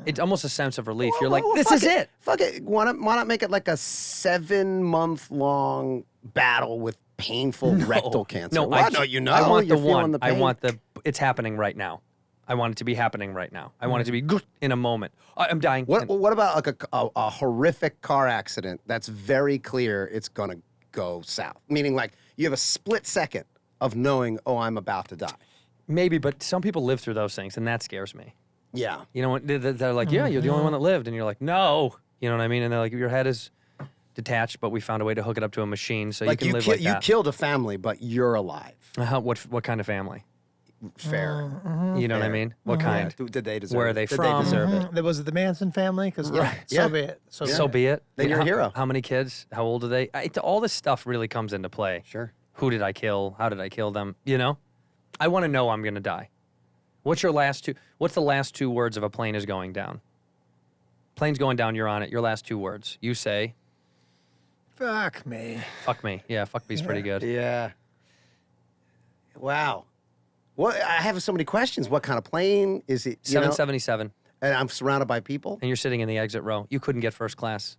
it's almost a sense of relief. You're like, this is it. Fuck it. Why not make it like a 7-month-long battle with painful rectal cancer? No, well, I know you know. I want You're the feeling one. the I pain. want it's happening right now. I want it to be happening right now. I want it to be in a moment. I'm dying. What about like a horrific car accident that's very clear it's going to go south? Meaning like you have a split second of knowing, oh, I'm about to die. Maybe, but some people live through those things, and that scares me. Yeah. You know, they're like, yeah, you're the only one that lived. And you're like, no. You know what I mean? And they're like, your head is detached, but we found a way to hook it up to a machine so Like you can live like that. You killed a family, but you're alive. What kind of family? Fair. You know what I mean? What kind? Did they deserve Where are it? they Did from? They deserve it? Was it the Manson family? Because Yeah. so be it. So be it. Then you're a hero. How many kids? How old are they? All this stuff really comes into play. Sure. Who did I kill? How did I kill them? You know? I want to know I'm going to die. What's the last two words of a plane is going down? Plane's going down, you're on it. Your last two words. You say, Fuck me. fuck me. Yeah, fuck me's pretty good. Yeah. Wow. What? I have so many questions. What kind of plane is it? You know? 777. And I'm surrounded by people. And you're sitting in the exit row. You couldn't get first class.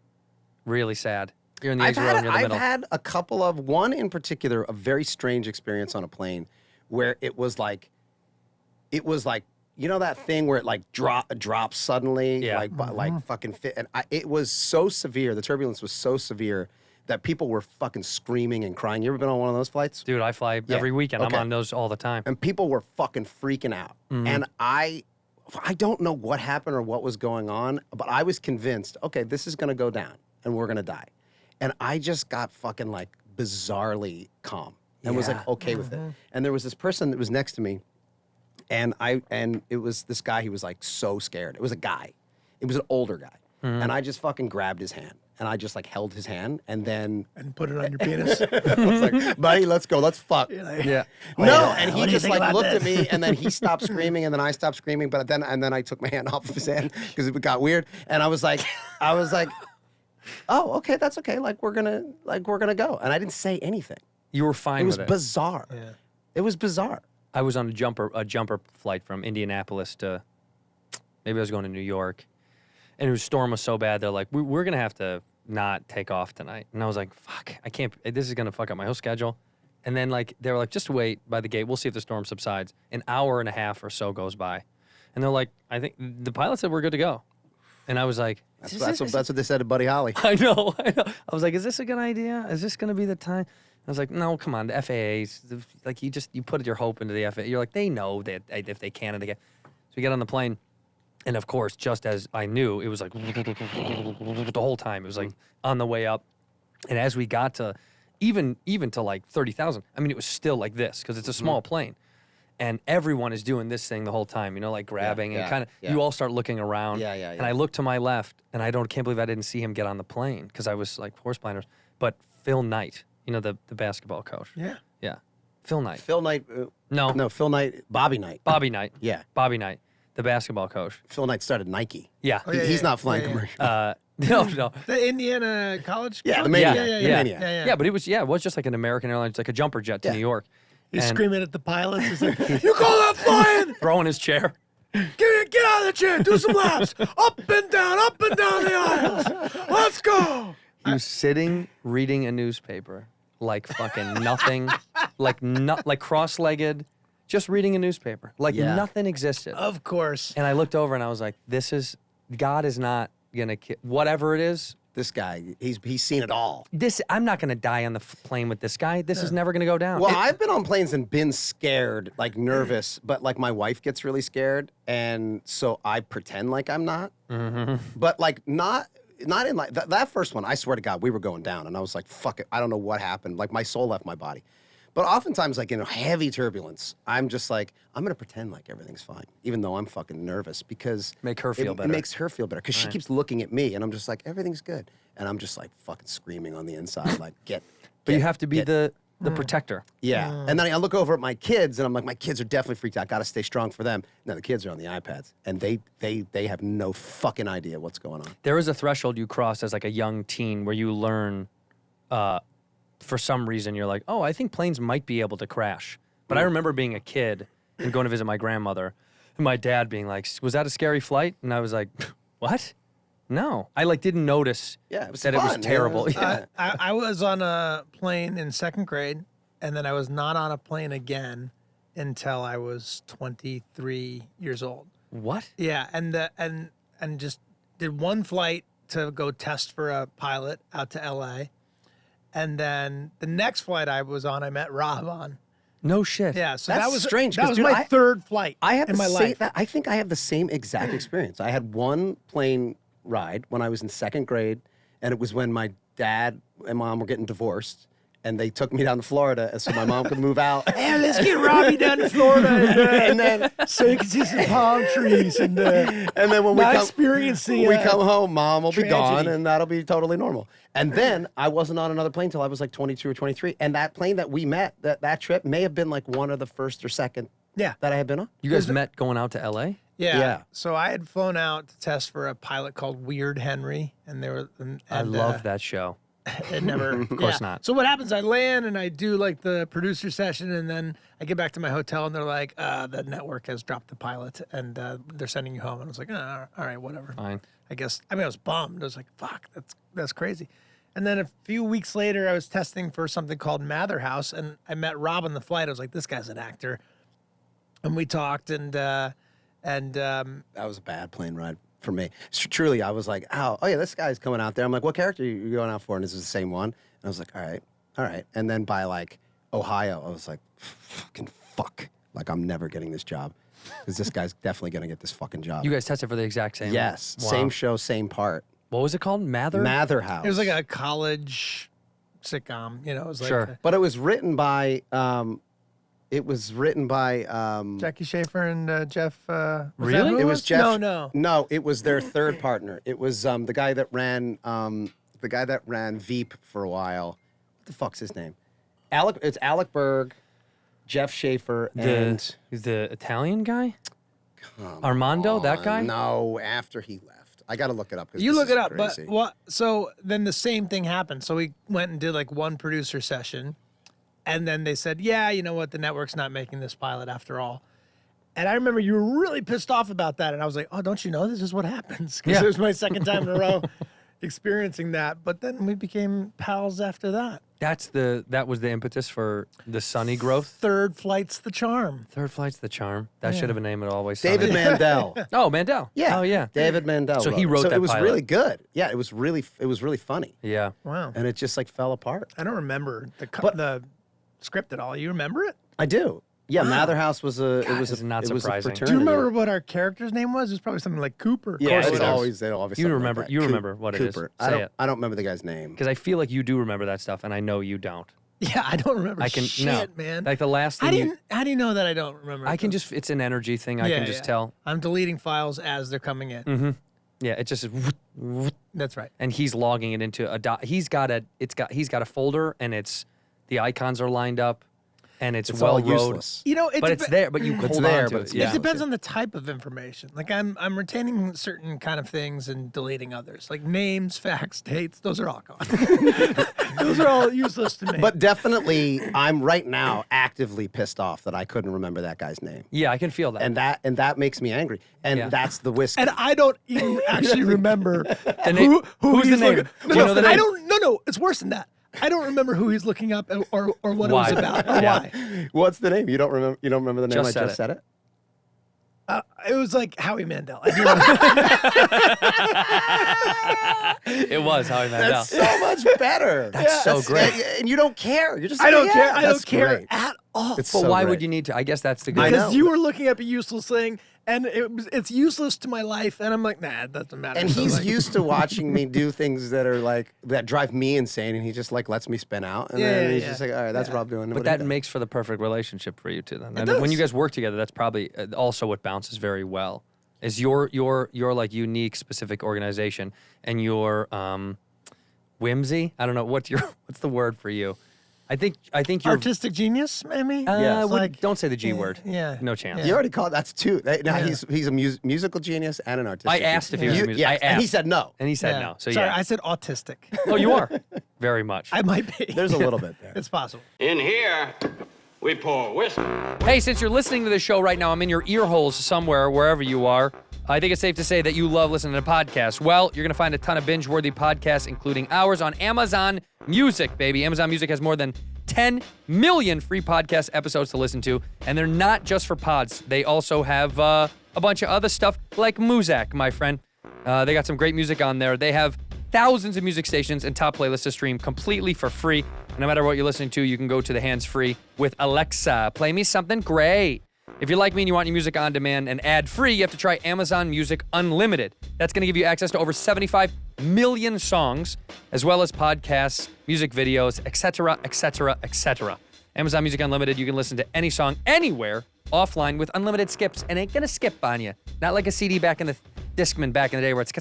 Really sad. You're in the I've exit row and you're in the I've middle. had a couple of, one in particular, a very strange experience on a plane where it was like, you know that thing where it like drops suddenly, Yeah. like fucking fit, and it was so severe. The turbulence was so severe that people were fucking screaming and crying. You ever been on one of those flights? Dude, I fly Yeah. every weekend. Okay. I'm on those all the time. And people were fucking freaking out. And I don't know what happened or what was going on, but I was convinced, okay, this is gonna go down and we're gonna die. And I just got fucking like bizarrely calm and was like okay with it. And there was this person that was next to me, and it was this guy. He was like so scared. It was a guy. It was an older guy. And I just fucking grabbed his hand and I just like held his hand and then And put it on your penis. I was like, buddy, let's go, let's fuck. Yeah. No, and he what do you just think like about looked at this? me, and then he stopped screaming, and then I stopped screaming, but then I took my hand off of his hand because it got weird, and I was like, oh, okay, that's okay. Like we're gonna go, and I didn't say anything. You were fine It was with it. bizarre. Yeah. It was bizarre. I was on a jumper flight from Indianapolis to, maybe I was going to New York, and the storm was so bad, they're like, we're going to have to not take off tonight. And I was like, fuck, I can't, this is going to fuck up my whole schedule. And then like, they were like, just wait by the gate. We'll see if the storm subsides. An hour and a half or so goes by. And they're like, I think the pilot said we're good to go. And I was like, That's what they said to Buddy Holly. I know. I was like, is this a good idea? Is this going to be the time? I was like, no, come on. The FAA's, like, you put your hope into the FAA. You're like, they know that if they can and they can. So we get on the plane. And of course, just as I knew, it was like the whole time. It was like on the way up. And as we got to even to like 30,000, I mean, it was still like this because it's a small plane. And everyone is doing this thing the whole time, you know, like grabbing and kind of, you all start looking around. Yeah. And I looked to my left, and I can't believe I didn't see him get on the plane because I was like horse blinders. But Phil Knight, you know, the basketball coach. Yeah. Yeah. Phil Knight. Phil Knight. No, Phil Knight. Bobby Knight. Bobby Knight. Yeah. Bobby Knight, the basketball coach. Phil Knight started Nike. Yeah. Oh, yeah, He's yeah. not flying Yeah, yeah. commercial. No. The Indiana college? Yeah, the coach? Maniac. Yeah. The Maniac. Yeah, but it was just like an American Airlines, like a jumper jet to Yeah. New York. He's And screaming at the pilots. He's like, you call that flying? throwing his chair. Get out of the chair. Do some laps. Up and down the aisles. Let's go. He was sitting reading a newspaper like fucking nothing, like cross-legged, just reading a newspaper, like nothing existed. Of course. And I looked over and I was like, God is not gonna whatever it is, this guy, he's seen it all. I'm not going to die on the plane with this guy. This is never going to go down. Well, I've been on planes and been scared, like nervous, but like my wife gets really scared, and so I pretend like I'm not. But like not in like that first one. I swear to God, we were going down, and I was like, "Fuck it, I don't know what happened." Like my soul left my body. But oftentimes, like in heavy turbulence, I'm just like, I'm gonna pretend like everything's fine, even though I'm fucking nervous because Make her feel better. It makes her feel better because she keeps looking at me, and I'm just like, everything's good, and I'm just like fucking screaming on the inside, like But you have to be the protector. Yeah. And then I look over at my kids, and I'm like, my kids are definitely freaked out. Got to stay strong for them. Now the kids are on the iPads, and they have no fucking idea what's going on. There is a threshold you cross as like a young teen where you learn, for some reason, you're like, oh, I think planes might be able to crash. But I remember being a kid and going to visit my grandmother, and my dad being like, was that a scary flight? And I was like, what? No. I like didn't notice Yeah, it was that fun. it was terrible. Yeah. I was on a plane in second grade, and then I was not on a plane again until I was 23 years old. What? Yeah, and just did one flight to go test for a pilot out to LA. And then the next flight I was on, I met Rob on. No shit. Yeah, so That's that was strange, That 'cause, was dude, my third flight I have in my the same, life. I think I have the same exact experience. I had one plane ride when I was in second grade, and it was when my dad and mom were getting divorced, and they took me down to Florida so my mom could move out. Hey, let's get Robbie down to Florida, And then so you can see some palm trees and and then when we not come, experience the we come home, mom will be gone, tragedy. and that'll be totally normal. And then I wasn't on another plane till I was like 22 or 23. And that plane that we met, that trip may have been like one of the first or second Yeah. that I had been on. You guys met going out to LA? Yeah. Yeah. So I had flown out to test for a pilot called Weird Henry, and they were. And, I love that show. It never. Of course not. So what happens? I land and I do like the producer session, and then I get back to my hotel, and they're like, "The network has dropped the pilot, and they're sending you home." And I was like, "Oh, all right, whatever." Fine. I guess. I mean, I was bummed. I was like, "Fuck, that's crazy." And then a few weeks later, I was testing for something called Mather House, and I met Rob on the flight. I was like, "This guy's an actor," and we talked, and That was a bad plane ride for me. Truly, I was like, oh yeah, this guy's coming out there. I'm like, what character are you going out for? And this is the same one. And I was like, all right. And then by like Ohio, I was like, fucking fuck. Like, I'm never getting this job. Because this guy's definitely going to get this fucking job. You guys tested for the exact same. Yes. Wow. Same show, same part. What was it called? Mather? Mather House. it was like a college sitcom. You know, it was like Sure. But it was written by, Jackie Schaefer and Jeff. Was Really? that who It was Jeff. No. No, it was their third partner. It was the guy that ran Veep for a while. What the fuck's his name? It's Alec Berg, Jeff Schaefer, and The Italian guy? Armando, that guy? No, after he left. I got to look it up. 'Cause You this look is it up, crazy. but what? So then the same thing happened. So we went and did like one producer session, and then they said, "Yeah, you know what? The network's not making this pilot after all." And I remember you were really pissed off about that, and I was like, "Oh, don't you know this is what happens?" Because Yeah. it was my second time in a row experiencing that. But then we became pals after that. That was the impetus for the Sunny growth. Third flight's the charm. Third Flight's the charm. That should have been named Always Sunny. David Mandel. Oh, Mandel. Yeah. Oh, yeah. David Mandel. So he wrote so that it was pilot. really good. Yeah, it was really funny. Yeah. Wow. And it just like fell apart. I don't remember But- the script at all. You remember it? I do. Yeah, Mather House was a. God, it was it's a. not it was a surprising. fraternity. Do you remember what our character's name was? It was probably something like Cooper. Yeah, course it's he does. always they always. You something remember- Like that. you remember what it is. Cooper. Say it. I don't remember the guy's name. Because I feel like you do remember that stuff, and I know you don't. Yeah, I don't remember I can shit, no. man. Like the last How thing do you, how do you know that I don't remember? I can though? just, it's an energy thing. I can just tell. I'm deleting files as they're coming in. Mm-hmm. Yeah, it just, That's right. and he's logging it into a he's got a folder, and the icons are lined up, and it's It's well all wrote. useless. You know, But it's there, but you hold there, on to but it. it's Yeah. It depends on the type of information. Like I'm retaining certain kind of things and deleting others. Like names, facts, dates, those are all gone. Those are all useless to me. But definitely, I'm right now actively pissed off that I couldn't remember that guy's name, Yeah, I can feel that. and that makes me angry. And Yeah. that's the whiskey. and I don't even actually remember name- who who's the he's name? looking. Do you know the I name? don't. No, it's worse than that. I don't remember who he's looking up or what Why? it was about or Yeah. why. What's the name? You don't remember? You don't remember the name? Just I said just said it. It was like Howie Mandel. It was Howie Mandel. That's so much better. That's so great. And you don't care. You're just I don't like, care. yeah, I don't that's care great. at all. It's But so why great. would you need to? I guess that's the good. Because know. you were looking up a useless thing, and it's useless to my life, and I'm like, nah, it doesn't matter. And So, he's like, used to watching me do things that drive me insane, and he just like lets me spin out, and Yeah, then yeah, he's yeah. just like, all right, that's Rob doing. But what he that does. makes for the perfect relationship for you two. Then, and does. when you guys work together, that's probably also what bounces very well. Is your like unique specific organization and your whimsy? I don't know what's the word for you. I think you're artistic genius, maybe. Yes. don't say the G word. Yeah. No chance. You already called. That's two. Now Yeah. he's a musical genius and an artistic. I asked if he was a You- music. yes, I and he asked. said no. And he said no. So Sorry, yeah. I said autistic. Oh, you are very much. I might be. There's a little bit there. It's possible. In here, we pour whiskey. Hey, since you're listening to the show right now, I'm in your ear holes somewhere, wherever you are. I think it's safe to say that you love listening to podcasts. Well, you're going to find a ton of binge-worthy podcasts, including ours, on Amazon Music, baby. Amazon Music has more than 10 million free podcast episodes to listen to, and they're not just for pods. They also have a bunch of other stuff like Muzak, my friend. They got some great music on there. They have thousands of music stations and top playlists to stream completely for free. And no matter what you're listening to, you can go to the hands-free with Alexa. Play me something great. If you're like me and you want your music on demand and ad-free, you have to try Amazon Music Unlimited. That's going to give you access to over 75 million songs, as well as podcasts, music videos, etc., etc., etc. Amazon Music Unlimited, you can listen to any song anywhere offline with unlimited skips, and ain't going to skip on you. Not like a CD back in the Discman back in the day where it's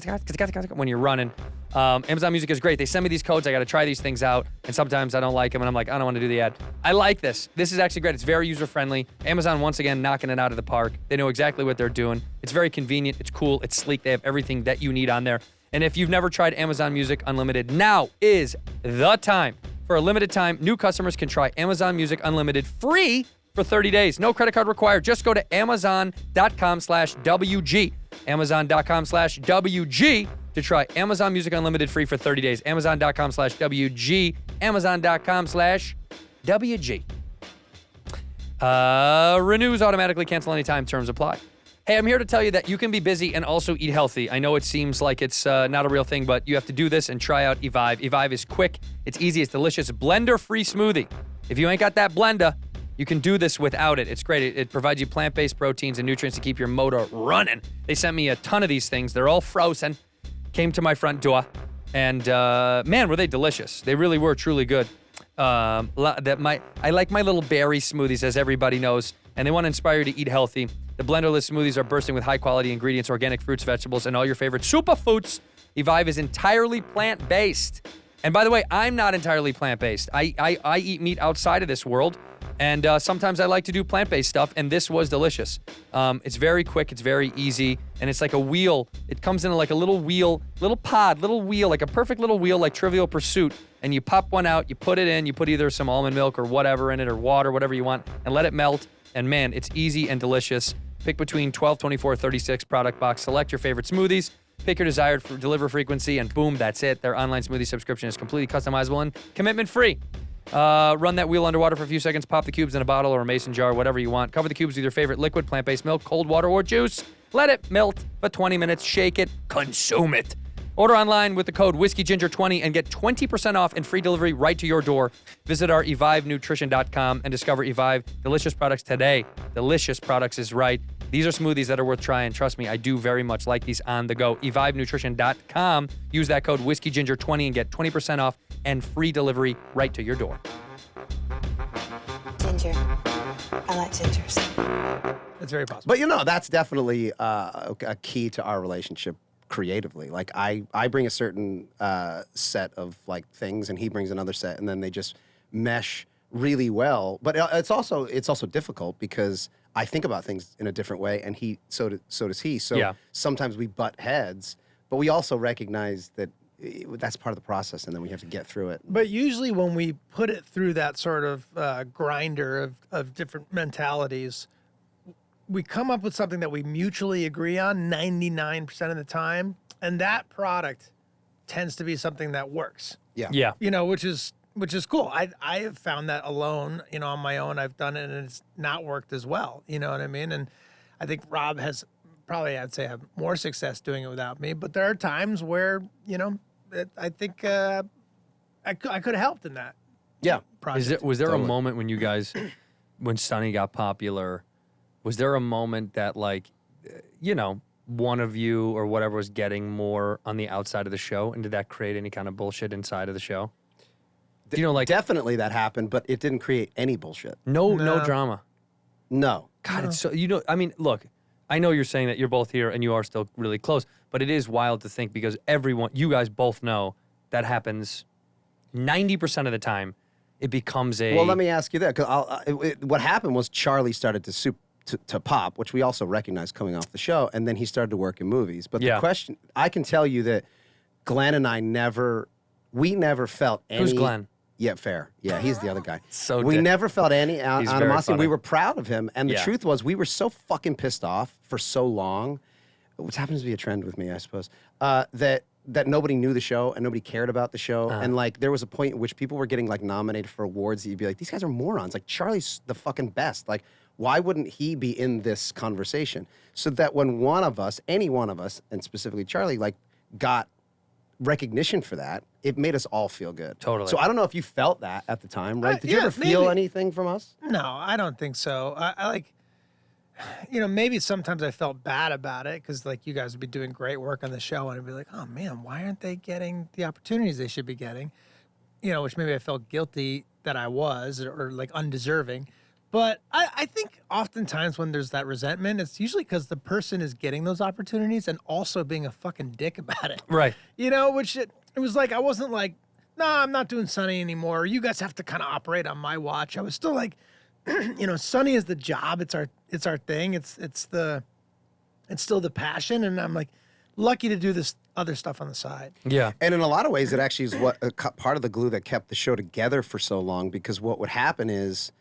when you're running. Amazon Music is great. They send me these codes. I got to try these things out. And sometimes I don't like them. And I'm like, I don't want to do the ad. I like this. This is actually great. It's very user-friendly. Amazon, once again, knocking it out of the park. They know exactly what they're doing. It's very convenient. It's cool. It's sleek. They have everything that you need on there. And if you've never tried Amazon Music Unlimited, now is the time. For a limited time, new customers can try Amazon Music Unlimited free for 30 days. No credit card required. Just go to Amazon.com/WG. Amazon.com/WG to try Amazon Music Unlimited free for 30 days. Amazon.com/WG. Amazon.com/WG. Renews automatically, cancel anytime, terms apply. Hey, I'm here to tell you that you can be busy and also eat healthy. I know it seems like it's not a real thing, but you have to do this and try out EVIVE. EVIVE is quick, it's easy, it's delicious, blender-free smoothie. If you ain't got that blender, you can do this without it. It's great. It provides you plant-based proteins and nutrients to keep your motor running. They sent me a ton of these things. They're all frozen. Came to my front door, and man, were they delicious. They really were truly good. I like my little berry smoothies, as everybody knows, and they want to inspire you to eat healthy. The blenderless smoothies are bursting with high-quality ingredients, organic fruits, vegetables, and all your favorite superfoods. EVIVE is entirely plant-based. And by the way, I'm not entirely plant-based. I eat meat outside of this world, and sometimes I like to do plant-based stuff, and this was delicious. It's very quick, it's very easy, and it's like a wheel. It comes in like a little wheel, little wheel, like a perfect little wheel, like Trivial Pursuit, and you pop one out, you put it in, you put either some almond milk or whatever in it, or water, whatever you want, and let it melt, and man, it's easy and delicious. Pick between 12, 24, 36 product box, select your favorite smoothies, pick your desired deliver frequency, and boom, that's it. Their online smoothie subscription is completely customizable and commitment-free. Run that wheel underwater for a few seconds, pop the cubes in a bottle or a mason jar, whatever you want. Cover the cubes with your favorite liquid, plant-based milk, cold water, or juice. Let it melt for 20 minutes, shake it, consume it. Order online with the code WhiskeyGinger20 and get 20% off and free delivery right to your door. Visit our EVIVEnutrition.com and discover EVIVE delicious products today. Delicious products is right. These are smoothies that are worth trying. Trust me, I do very much like these on the go. EVIVEnutrition.com. Use that code WhiskeyGinger20 and get 20% off and free delivery right to your door. Ginger. I like gingers. It's very possible. But that's definitely a key to our relationship creatively. Like I bring a certain set of like things, and he brings another set, and then they just mesh really well. But it's also difficult because I think about things in a different way, and so does he. So Yeah. sometimes we butt heads, but we also recognize that that's part of the process, and then we have to get through it. But usually when we put it through that sort of grinder of different mentalities, we come up with something that we mutually agree on 99% of the time, and that product tends to be something that works. Yeah. Which is cool. I have found that alone, on my own. I've done it and it's not worked as well. You know what I mean? And I think Rob has probably, I'd say, have more success doing it without me. But there are times where, I think I could have helped in that Yeah. project. Was there Totally. a moment when you guys, when Sonny got popular, was there a moment that one of you or whatever was getting more on the outside of the show, and did that create any kind of bullshit inside of the show? Definitely that happened, but it didn't create any bullshit. No No. drama. No. God, it's so, look, I know you're saying that you're both here and you are still really close, but it is wild to think because you guys both know that happens 90% of the time. It becomes a. Well, let me ask you that. 'Cause what happened was Charlie started to pop, which we also recognized coming off the show, and then he started to work in movies. But Yeah. the question, I can tell you that Glenn and I never felt any. Who's Glenn? Yeah, fair. Yeah, he's the other guy. So we dick. never felt any He's very animosity. funny. We were proud of him, and the Yeah. truth was, we were so fucking pissed off for so long, which happens to be a trend with me, I suppose. That nobody knew the show and nobody cared about the show, and there was a point in which people were getting nominated for awards that you'd be like, these guys are morons. Like Charlie's the fucking best. Like, why wouldn't he be in this conversation? So that when any one of us, and specifically Charlie, got recognition for that, it made us all feel good. Totally. So I don't know if you felt that at the time, right? Did you yeah, ever feel maybe. anything from us? No, I don't think so. I maybe sometimes I felt bad about it because you guys would be doing great work on the show and I'd be like, oh man, why aren't they getting the opportunities they should be getting? Which maybe I felt guilty that I was or undeserving. But I think oftentimes when there's that resentment, it's usually because the person is getting those opportunities and also being a fucking dick about it. Right. Which it was I wasn't like, no, I'm not doing Sunny anymore. You guys have to kind of operate on my watch. I was still like, Sunny is the job. It's our thing. It's still the passion. And I'm lucky to do this other stuff on the side. Yeah. And in a lot of ways, it actually is part of the glue that kept the show together for so long, because what would happen is,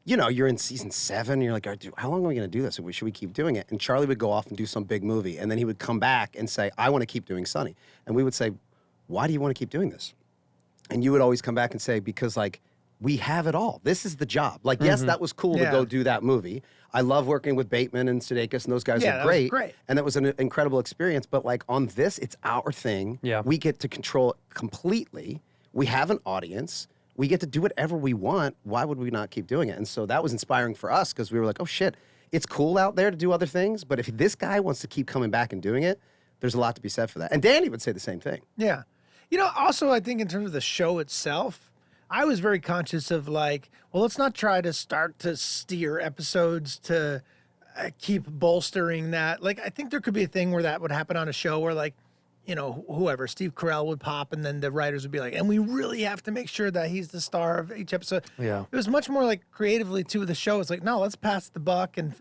you're in season 7, you're like, how long are we going to do this? Should we keep doing it? And Charlie would go off and do some big movie, and then he would come back and say, I want to keep doing Sunny. And we would say, why do you want to keep doing this? And you would always come back and say, because we have it all. This is the job. Yes, that was cool to Yeah. go do that movie. I love working with Bateman and Sudeikis, and those guys Yeah, are that was great. great. And that was an incredible experience. But on this, it's our thing. Yeah. We get to control it completely. We have an audience. We get to do whatever we want. Why would we not keep doing it? And so that was inspiring for us, because we were like, oh shit, it's cool out there to do other things, but if this guy wants to keep coming back and doing it, there's a lot to be said for that. And Danny would say the same thing. Yeah. Also, I think in terms of the show itself, I was very conscious of let's not try to start to steer episodes to keep bolstering that. I think there could be a thing where that would happen on a show where whoever, Steve Carell would pop and then the writers would be like, and we really have to make sure that he's the star of each episode. Yeah. It was much more creatively too, the show. It's no, let's pass the buck. And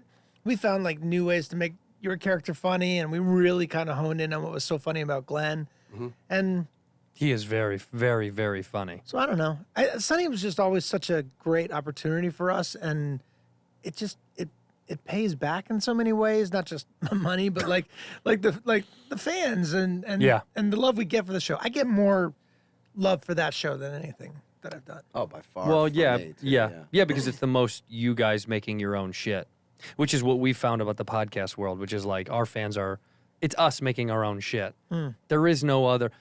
we found new ways to make your character funny. And we really kind of honed in on what was so funny about Glenn. Mm-hmm. And He is very, very, very funny. so I don't know. Sunny was just always such a great opportunity for us, and it just it pays back in so many ways. Not just money, but the fans and Yeah. and the love we get for the show. I get more love for that show than anything that I've done. Oh, by far. Well, for yeah, me, too, yeah, because it's the most you guys making your own shit, which is what we found about the podcast world, which is our fans it's us making our own shit. There is no other.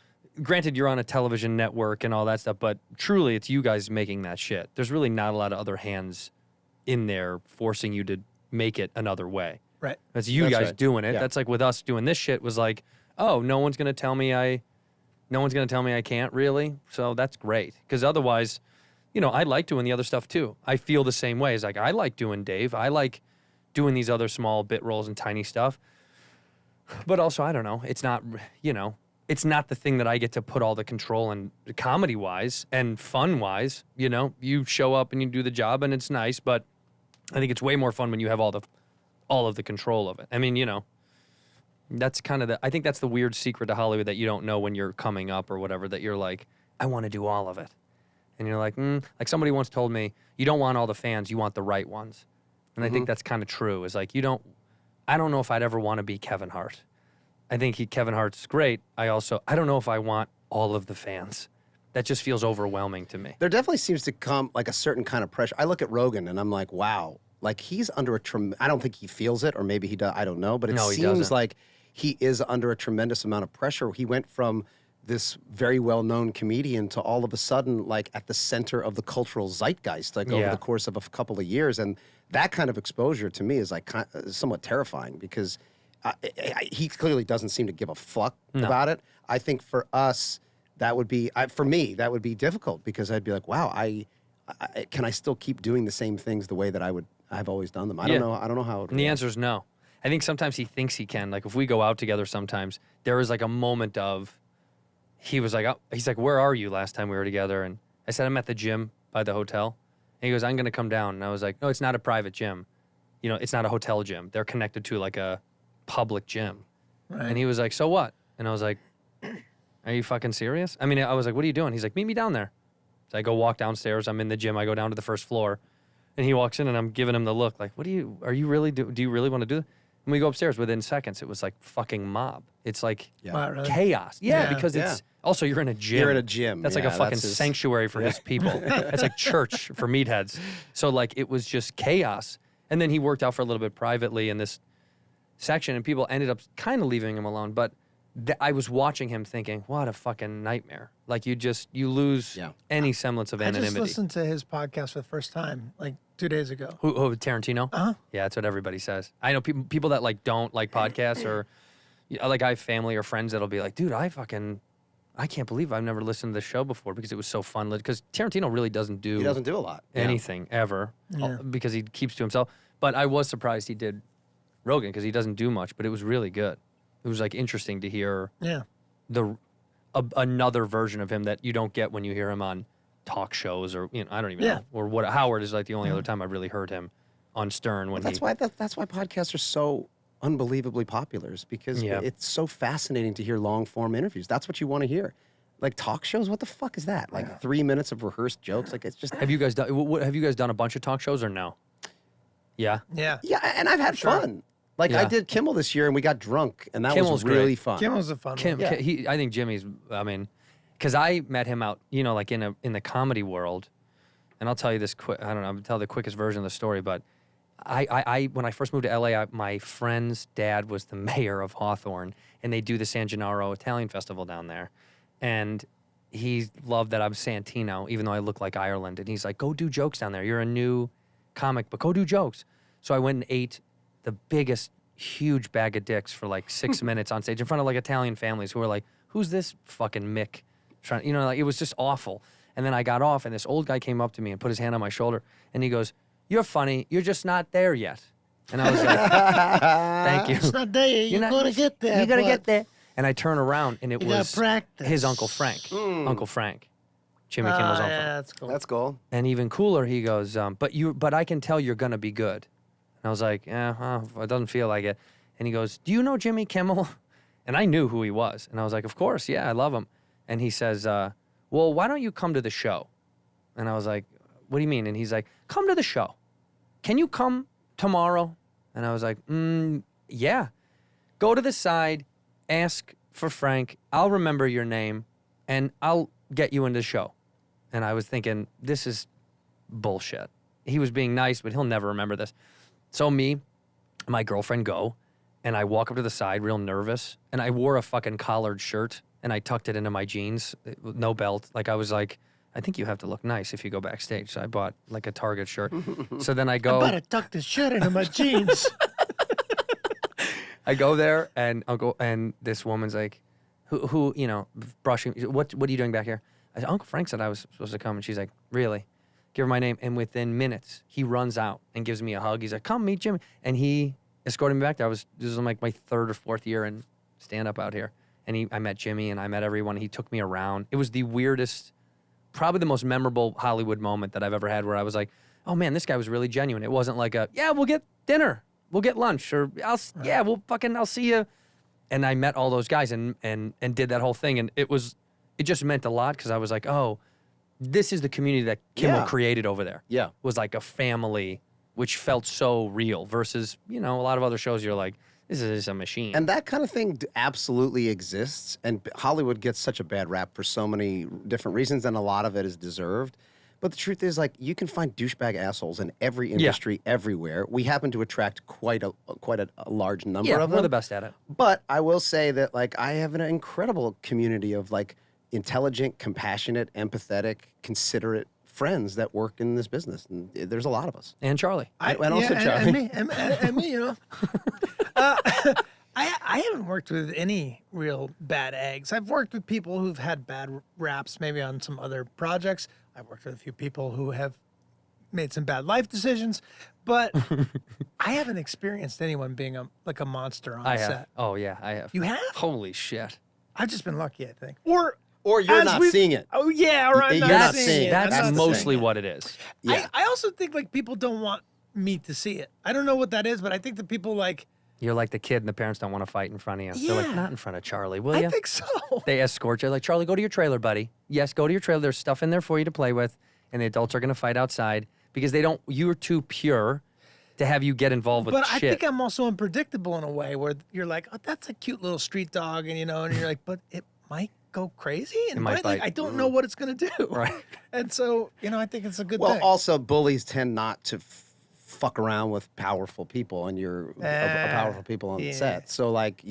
Granted, you're on a television network and all that stuff, but truly, it's you guys making that shit. There's really not a lot of other hands in there forcing you to make it another way. Right. That's you That's guys right. doing it. Yeah. That's with us doing this shit was oh, no one's gonna tell me I can't really. So that's great. Because otherwise, I like doing the other stuff too. I feel the same way. It's I like doing Dave. I like doing these other small bit roles and tiny stuff. But also, I don't know. It's not, it's not the thing that I get to put all the control in comedy-wise and fun-wise. You show up and you do the job and it's nice, but I think it's way more fun when you have all of the control of it. I mean, that's kind of I think that's the weird secret to Hollywood that you don't know when you're coming up or whatever, that you're I want to do all of it. And you're somebody once told me, you don't want all the fans, you want the right ones. And I think that's kind of true. Is I don't know if I'd ever want to be Kevin Hart. I think Kevin Hart's great. I don't know if I want all of the fans. That just feels overwhelming to me. There definitely seems to come a certain kind of pressure. I look at Rogan and I'm like, wow, like he's under I don't think he feels it, or maybe he does. I don't know, but it No, he seems doesn't. like he is under a tremendous amount of pressure. He went from this very well-known comedian to all of a sudden like at the center of the cultural zeitgeist, like over Yeah. the course of a couple of years, and that kind of exposure to me is like somewhat terrifying because he clearly doesn't seem to give a fuck about it. I think for us, that would be for me that would be difficult because I'd be like, wow, can I still keep doing the same things the way that I've always done them? I don't know. I don't know how. And the answer is no. I think sometimes he thinks he can. Like if we go out together, sometimes there is like a moment of. He was like, he's like, where are you last time we were together? And I said, I'm at the gym by the hotel. And he goes, I'm going to come down. And I was like, no, it's not a private gym. You know, it's not a hotel gym. They're connected to like a public gym. Right. And he was like, so what? And I was like, are you fucking serious? I mean, I was like, what are you doing? He's like, meet me down there. So I go walk downstairs. I'm in the gym. I go down to the first floor. And he walks in and I'm giving him the look like, do you really want to do that? And we go upstairs. Within seconds, it was like fucking mob. It's like Wow, really? chaos. Yeah, Yeah. because it's also you're in a gym. You're in a gym. That's like a Yeah, fucking that's his- sanctuary for his people. It's like church for meatheads. So like it was just chaos. And then he worked out for a little bit privately in this section, and people ended up kind of leaving him alone. But I was watching him thinking, what a fucking nightmare. Like you lose any semblance of I just anonymity. listened to his podcast for the first time, like 2 days ago. Who Tarantino? Uh-huh. Yeah, that's what everybody says. I know people that like don't like podcasts or like I have family or friends that'll be like, dude, I can't believe I've never listened to this show before because it was so fun. Because Tarantino really doesn't do He doesn't do a lot. anything ever because he keeps to himself. But I was surprised he did Rogan because he doesn't do much, but it was really good. It was like interesting to hear another version of him that you don't get when you hear him on talk shows or I don't even know, or what Howard is like the only other time I really heard him on Stern when that's why podcasts are so unbelievably popular is because it's so fascinating to hear long form interviews. That's what you want to hear. Like talk shows, what the fuck is that? Like 3 minutes of rehearsed jokes? Like it's just. Have you guys done a bunch of talk shows or no? Yeah. Yeah. Yeah, and I've had fun. Like I did Kimmel this year, and we got drunk, and that Kimmel's was really great. fun. Kim was a fun one. I think Jimmy's. I mean, because I met him out, like in the comedy world, and I'll tell you this quick. I don't know. I'll tell the quickest version of the story, but I when I first moved to LA, my friend's dad was the mayor of Hawthorne, and they do the San Gennaro Italian Festival down there, and he loved that I'm Santino, even though I look like Ireland, and he's like, "Go do jokes down there. You're a new comic, but go do jokes." So I went and ate the biggest, huge bag of dicks for like 6 minutes on stage in front of like Italian families who were like, "Who's this fucking Mick?" Like it was just awful. And then I got off, and this old guy came up to me and put his hand on my shoulder, and he goes, "You're funny. You're just not there yet." And I was like, "Thank you." It's not there yet. You're going to get there. You're gonna get there. And I turn around, and it You was gotta practice. his Uncle Frank. Uncle Frank. Jimmy Kimmel's uncle. Yeah, that's cool. That's cool. And even cooler, he goes, but I can tell you're gonna be good. And I was like, yeah, it doesn't feel like it. And he goes, "Do you know Jimmy Kimmel?" And I knew who he was. And I was like, "Of course, yeah, I love him." And he says, "Well, why don't you come to the show?" And I was like, "What do you mean?" And he's like, "Come to the show. Can you come tomorrow?" And I was like, "Yeah. Go to the side, ask for Frank. I'll remember your name, and I'll get you into the show." And I was thinking, this is bullshit. He was being nice, but he'll never remember this. So me, my girlfriend go, and I walk up to the side real nervous, and I wore a fucking collared shirt, and I tucked it into my jeans, with no belt. Like I was like, I think you have to look nice if you go backstage. So I bought like a Target shirt. So then I go. I better tuck this shirt into my jeans. I go there, and and this woman's like, who brushing. What are you doing back here? I said, "Uncle Frank said I was supposed to come," and she's like, "Really?" Give her my name, and within minutes, he runs out and gives me a hug. He's like, "Come meet Jimmy," and he escorted me back there. This was like my 3rd or 4th year in stand-up out here, and I met Jimmy, and I met everyone. He took me around. It was the weirdest, probably the most memorable Hollywood moment that I've ever had, where I was like, "Oh man, this guy was really genuine." It wasn't like we'll get dinner, we'll get lunch, or I'll see you. And I met all those guys and did that whole thing, and it just meant a lot because I was like, oh, this is the community that Kimmel created over there. Yeah. Was like a family, which felt so real versus, a lot of other shows you're like, this is a machine. And that kind of thing absolutely exists. And Hollywood gets such a bad rap for so many different reasons, and a lot of it is deserved. But the truth is, like, you can find douchebag assholes in every industry, everywhere. We happen to attract quite a large number of them. Yeah, we're the best at it. But I will say that, like, I have an incredible community of, like, intelligent, compassionate, empathetic, considerate friends that work in this business. And there's a lot of us. And Charlie. And also Charlie. And me, you know. I haven't worked with any real bad eggs. I've worked with people who've had bad raps, maybe on some other projects. I've worked with a few people who have made some bad life decisions, but I haven't experienced anyone being like a monster on I have. set. Oh, yeah, I have. You have? Holy shit. I've just been lucky, I think. Or you're as not we've- seeing it. Oh yeah, or I'm You're not not seeing seeing it. it. I'm That's not mostly seeing it. what it is. Yeah. I also think like people don't want me to see it. I don't know what that is, but I think that people like. You're like the kid and the parents don't want to fight in front of you. They're like, Yeah. not in front of Charlie, will I you? think so. They escort you. Like, Charlie, go to your trailer, buddy. Yes, go to your trailer. There's stuff in there for you to play with. And the adults are going to fight outside because you're too pure to have you get involved with But I shit. think I'm also unpredictable in a way where you're like, oh, that's a cute little street dog, and you're like, but it might go crazy, and might like, bite. I don't know what it's gonna do. Right. And so, I think it's a good Well, thing. also, bullies tend not to fuck around with powerful people, and you're powerful people on yeah. set. So, like,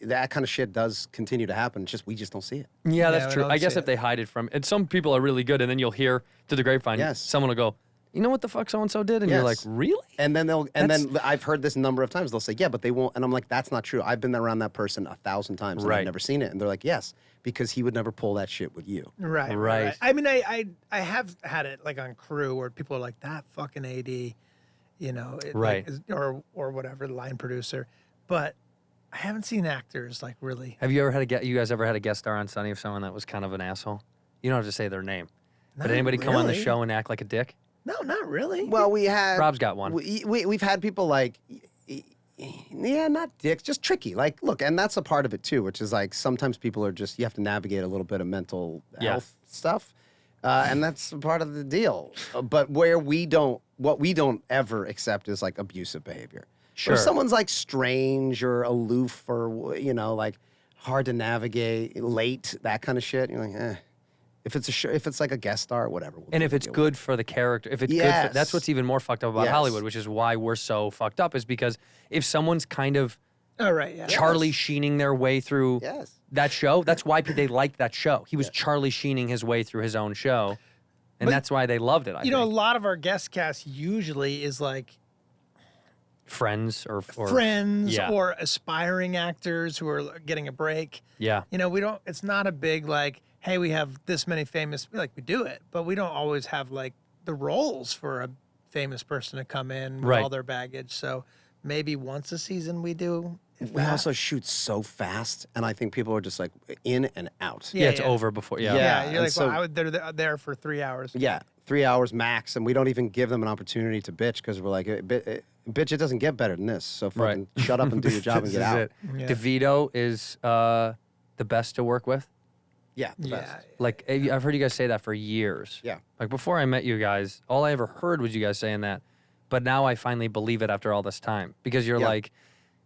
that kind of shit does continue to happen. We just don't see it. Yeah, Yeah, that's we true. don't I guess see if it. they hide it from, and some people are really good, and then you'll hear through the grapevine, Yes. someone will go, you know what the fuck so and so did, and you're like, Yes. really? And then then I've heard this a number of times. They'll say, yeah, but they won't. And I'm like, that's not true. I've been around that person 1,000 times, and Right. I've never seen it. And they're like, yes, because he would never pull that shit with you. Right. I mean, I have had it like on crew where people are like, that fucking AD, Right. or whatever, the line producer. But I haven't seen actors like really. Have you guys ever had a guest star on Sunny of someone that was kind of an asshole? You don't have to say their name. But Not anybody come on the really. show and act like a dick? No, not really. Well, we had. Rob's got one. We've had people like, yeah, not dicks, just tricky. Like, look, and that's a part of it too, which is like sometimes people are just, you have to navigate a little bit of mental health stuff. And that's part of the deal. But what we don't ever accept is like abusive behavior. Sure. If someone's like strange or aloof or, like hard to navigate, late, that kind of shit, you're like, eh. If it's like a guest star, whatever. And if it's good for the character, if it's good, Yes. that's what's even more fucked up about Yes. Hollywood, which is why we're so fucked up, is because if someone's kind of All right. Yeah. Charlie Sheening their way through Yes. that show, that's why they liked that show. He was Charlie Sheening his way through his own show, and that's why they loved it. I a think. lot of our guest cast usually is like Friends or friends yeah. or aspiring actors who are getting a break. Yeah. We don't. It's not a big like, hey, we have this many famous. Like we do it, but we don't always have like the roles for a famous person to come in with Right. all their baggage. So maybe once a season we do. if We that. also shoot so fast, and I think people are just like in and out. Yeah, it's yeah. over before. Yeah. Yeah, and you're like, so- well, they're there for 3 hours. Yeah, 3 hours max, and we don't even give them an opportunity to bitch because we're like, bitch, it doesn't get better than this. So fucking shut up and do your job and This get is out. it. Yeah. DeVito is the best to work with. Yeah, the Yeah. best. Like I've heard you guys say that for years. Yeah. Like before I met you guys, all I ever heard was you guys saying that, but now I finally believe it after all this time because you're Yeah. like,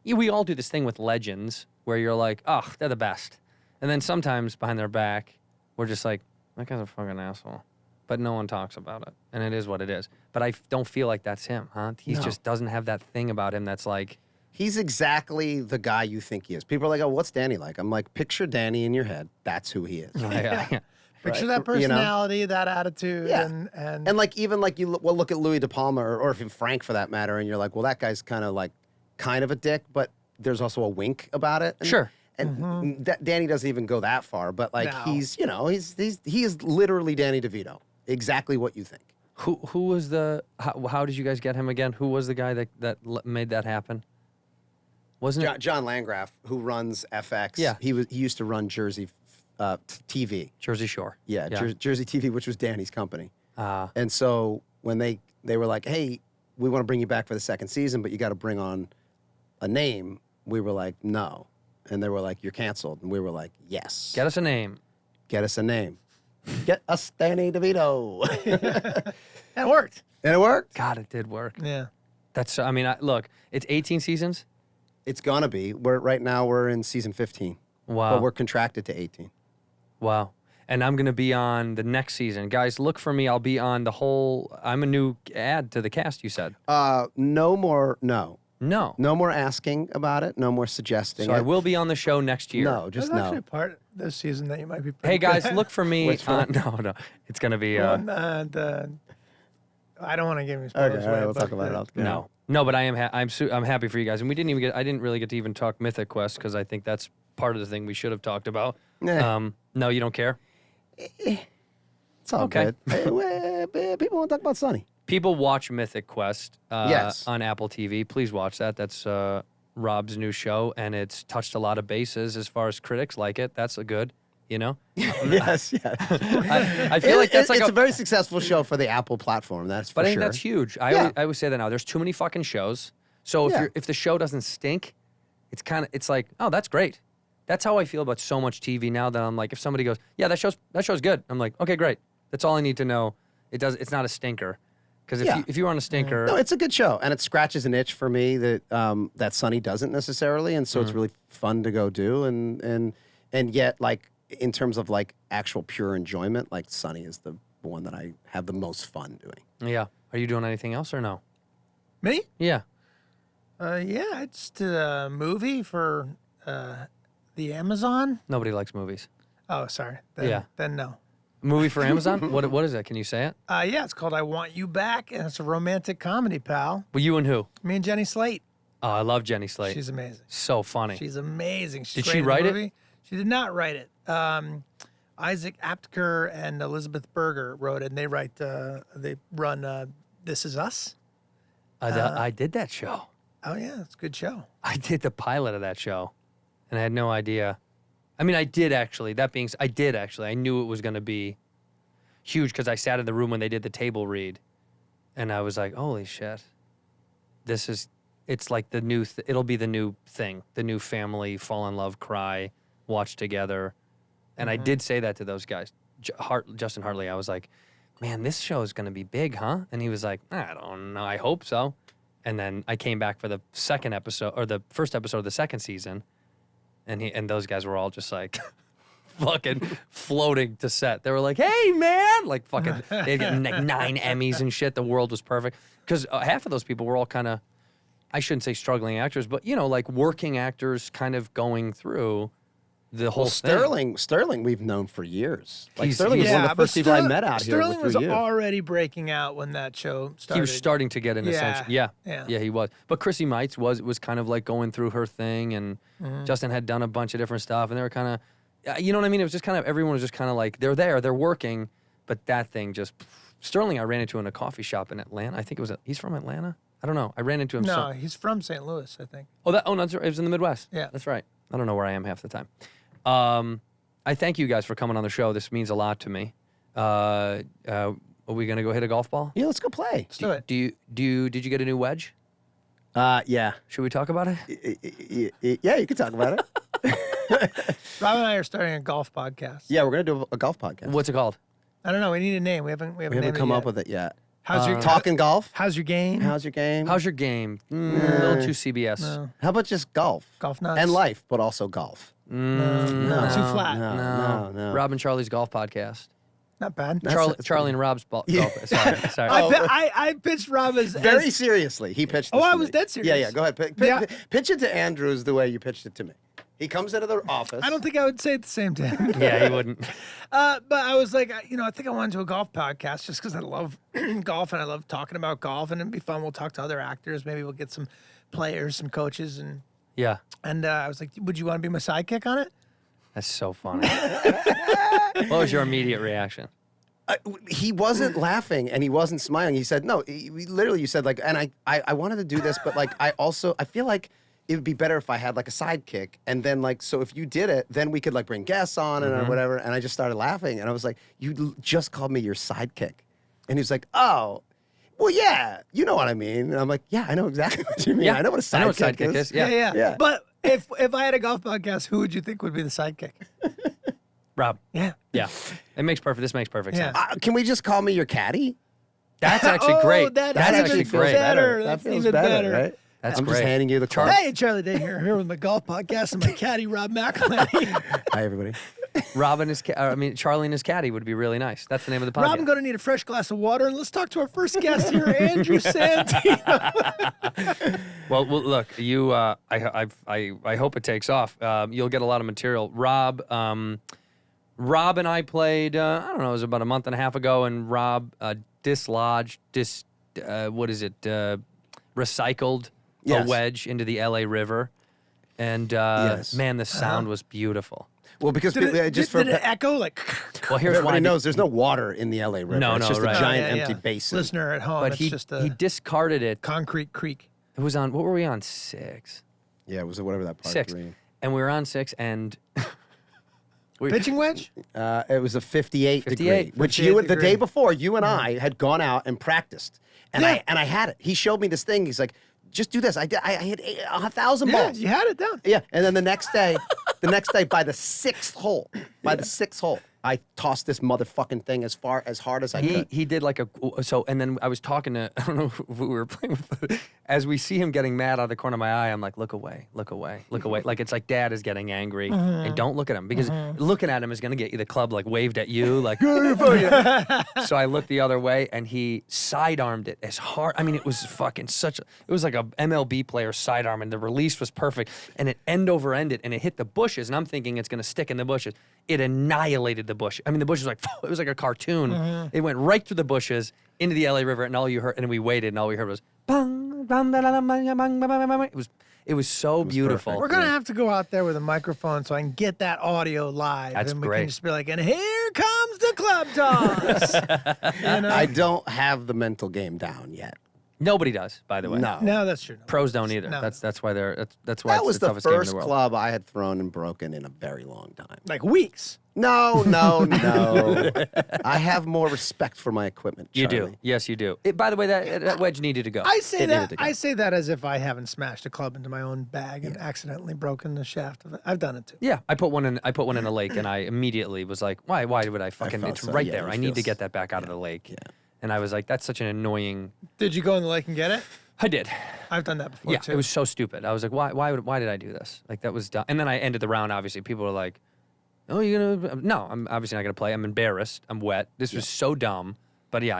we all do this thing with legends where you're like, oh, they're the best, and then sometimes behind their back, we're just like, that guy's a fucking asshole, but no one talks about it, and it is what it is. But I don't feel like that's him, huh? He No. just doesn't have that thing about him that's like, He's exactly the guy you think he is. People are like, oh, what's Danny like? I'm like, picture Danny in your head. That's who he is. yeah. Picture Right. that personality, that attitude, Yeah. and like even like you look at Louis De Palma or even Frank for that matter, and you're like, well, that guy's kind of a dick, but there's also a wink about it. And, Sure. And Danny doesn't even go that far, but like No. he is literally Danny DeVito, exactly what you think. Who was how did you guys get him again? Who was the guy that made that happen? Wasn't it John Landgraf, who runs FX. Yeah. he used to run Jersey TV. Jersey Shore? Yeah, Jersey TV, which was Danny's company. Ah. And so when they were like, hey, we want to bring you back for the second season, but you got to bring on a name, we were like, no. And they were like, you're canceled. And we were like, yes. Get us a name. Get us a name. Get us Danny DeVito. that worked. And it worked. God, it did work. Yeah. That's. I mean, look, it's 18 seasons. It's going to be. Right now we're in season 15. Wow. But we're contracted to 18. Wow. And I'm going to be on the next season. Guys, look for me. I'll be on the whole. I'm a new add to the cast, you said. No more asking about it. No more suggesting So it. I will be on the show next year. No, just There's no. actually a part this season that you might be pretty Hey, guys, good at. look for me. Which one? No. It's going to be. I don't want to give you spoilers. Okay, all right, away, we'll but talk about it after. No, but I am. I'm happy for you guys, and we didn't even get. I didn't really get to even talk Mythic Quest because I think that's part of the thing we should have talked about. No, you don't care. It's all Okay. good. People want to talk about Sonny. People watch Mythic Quest Yes. on Apple TV. Please watch that. That's Rob's new show, and it's touched a lot of bases as far as critics like it. That's a good, you know? Yes. I feel like that's like it's a very successful show for the Apple platform. That's for But I sure. think that's huge. I always say that now. There's too many fucking shows. So if the show doesn't stink, it's like, oh, that's great. That's how I feel about so much TV now that I'm like, if somebody goes, yeah, that show's good. I'm like, okay, great. That's all I need to know. It's not a stinker. Because if you were on a stinker, No, it's a good show, and it scratches an itch for me that that Sonny doesn't necessarily, and so it's really fun to go do, and yet like in terms of like actual pure enjoyment, like Sonny is the one that I have the most fun doing. yeah. Are you doing anything else or no? Me? Yeah. Yeah, I just did a movie for the Amazon. Nobody likes movies. Oh, sorry. Then no. Movie for Amazon? What is that? Can you say it? Yeah, it's called I Want You Back, and it's a romantic comedy, pal. Well, you and who? Me and Jenny Slate. Oh, I love Jenny Slate. She's amazing. So funny. She's amazing. She's Did great she in the write it? movie. She did not write it. Isaac Apter and Elizabeth Berger wrote it, and they run This Is Us. I did that show. Oh, yeah, it's a good show. I did the pilot of that show, and I had no idea. I mean, I did actually. That being said, I did actually. I knew it was going to be huge because I sat in the room when they did the table read, and I was like, holy shit. It's like the new, it'll be the new thing, the new family, fall in love, cry, watch together. And I did say that to those guys. Justin Hartley, I was like, man, this show is going to be big, huh? And he was like, I don't know, I hope so. And then I came back for the second episode, or the first episode of the second season, and those guys were all just like fucking floating to set. They were like, hey, man! Like fucking, they'd get like 9 Emmys and shit. The world was perfect. Because half of those people were all kind of, I shouldn't say struggling actors, but, you know, like working actors kind of going through the whole thing. Sterling we've known for years. Like He's- Sterling was one of the but first people I met out Sterling here was through you. already breaking out when that show started. He was starting to get in a sense. Yeah. Yeah, he was. But Chrissy Mites was kind of like going through her thing, and Justin had done a bunch of different stuff, and they were kind of, you know what I mean? It was just kind of, everyone was just kind of like, they're working, but that thing just, Sterling I ran into in a coffee shop in Atlanta. I think he's from Atlanta? I don't know. I ran into him. No, he's from St. Louis, I think. No, it was in the Midwest. Yeah. That's right. I don't know where I am half the time. I thank you guys for coming on the show. This means a lot to me. Are we gonna go hit a golf ball? Yeah, let's go play. Let's do it. Did you get a new wedge? Yeah. Should we talk about it? Yeah, you can talk about it. Rob and I are starting a golf podcast. Yeah, we're gonna do a golf podcast. What's it called? I don't know. We need a name. We haven't We haven't come up with it yet. How's your Talking golf? How's your game? How's your game? How's your game? A little too CBS. No. How about just golf? Golf nuts. And life, but also golf. No, too flat. No. Rob and Charlie's golf podcast. Not bad. Charlie and Rob's golf. Yeah. Sorry. I pitched Rob as Very seriously, he pitched this Oh, I to was me. dead serious. Yeah, go ahead. Yeah. Pitch it to Andrews the way you pitched it to me. He comes into the office. I don't think I would say it the same time. Yeah, he wouldn't. But I was like, I think I want to do a golf podcast just because I love golf and I love talking about golf, and it'd be fun. We'll talk to other actors. Maybe we'll get some players, some coaches, and Yeah, I was like, would you want to be my sidekick on it? that's so funny. What was your immediate reaction? He wasn't laughing and he wasn't smiling. He said, no, literally you said like, and I wanted to do this, but like, I feel like it would be better if I had like a sidekick. And then like, so if you did it, then we could like bring guests on and or whatever. And I just started laughing and I was like, you just called me your sidekick. And he was like, oh, well, yeah, you know what I mean. And I'm like, yeah, I know exactly what you mean. Yeah, I know what a sidekick is. Yeah. Yeah. But if I had a golf podcast, who would you think would be the sidekick? Rob. Yeah. Yeah, this makes perfect Yeah. sense. Can we just call me your caddy? That's actually great. That's actually even great. better. That That's feels even better, better. right? That's I'm great. just handing you the card. Hey, Charlie Day here with my golf podcast and my caddy, Rob McElhenney. Hi, everybody. Charlie and his Caddie would be really nice. That's the name of the podcast. Rob, I'm going to need a fresh glass of water, and let's talk to our first guest here, Andrew Santino. Well, look, you. I hope it takes off. You'll get a lot of material. Rob and I played. I don't know. It was about a month and a half ago, and Rob recycled a wedge into the LA River, and man, the sound was beautiful. Well, because Did it echo like? Well, here's everybody why. knows there's no water in the LA River. No, it's no, just right. a giant Yeah, empty yeah. basin. Listener at home, But it's he just he discarded it. concrete creek. It was on. What were we on? 6. Yeah, it was whatever that part 6, 3. and we were on 6, and Pitching wedge? It was a 58 degree, 58. which 58 the day degree. before, you and I had gone out and practiced, and Yeah. I had it. He showed me this thing. He's like, "Just do this." I hit 1,000 Yeah, balls. you had it down. Yeah, and then the next day, by the 6th hole, I tossed this motherfucking thing as hard as I could. he did like and then I was talking to, I don't know who we were playing with, but as we see him getting mad out of the corner of my eye, I'm like, look away, look away, look away. Like it's like dad is getting angry, and don't look at him, because looking at him is gonna get you the club like waved at you, like so I looked the other way, and he sidearmed it as hard. I mean, it was fucking it was like a MLB player sidearm, and the release was perfect, and it end over ended, and it hit the bushes, and I'm thinking it's gonna stick in the bushes. It annihilated the bush. I mean, the bush was like, it was like a cartoon. It went right through the bushes into the LA River, and all you heard, and we waited, and all we heard was bang, bang, bang, bang, bang, bang, bang, bang. It was so beautiful. perfect. We're going to have to go out there with a microphone so I can get that audio live. That's and we great. can just be like, and here comes the club toss. You know? I don't have the mental game down yet. Nobody does, by the way. No. No, that's true. Pros don't either. No. That's why that's why That it's was the the toughest game in first the world. club I had thrown and broken in a very long time. Like weeks. No. I have more respect for my equipment. You Charlie. do. Yes, you do. By the way, that wedge needed to go. I say It needed to go. I say that as if I haven't smashed a club into my own bag and accidentally broken the shaft of it. I've done it too. Yeah, I put one in a lake, and I immediately was like, why would I fucking? felt It's so- right yeah, there. you I need to feel get that back out of the lake. Yeah. And I was like, that's such an annoying. Did you go in the lake and get it? I did. I've done that before Yeah, too. it was so stupid. I was like, why did I do this? Like that was dumb. And then I ended the round. Obviously, people were like, "Oh, you're gonna?" No, I'm obviously not gonna play. I'm embarrassed. I'm wet. This was so dumb. But yeah,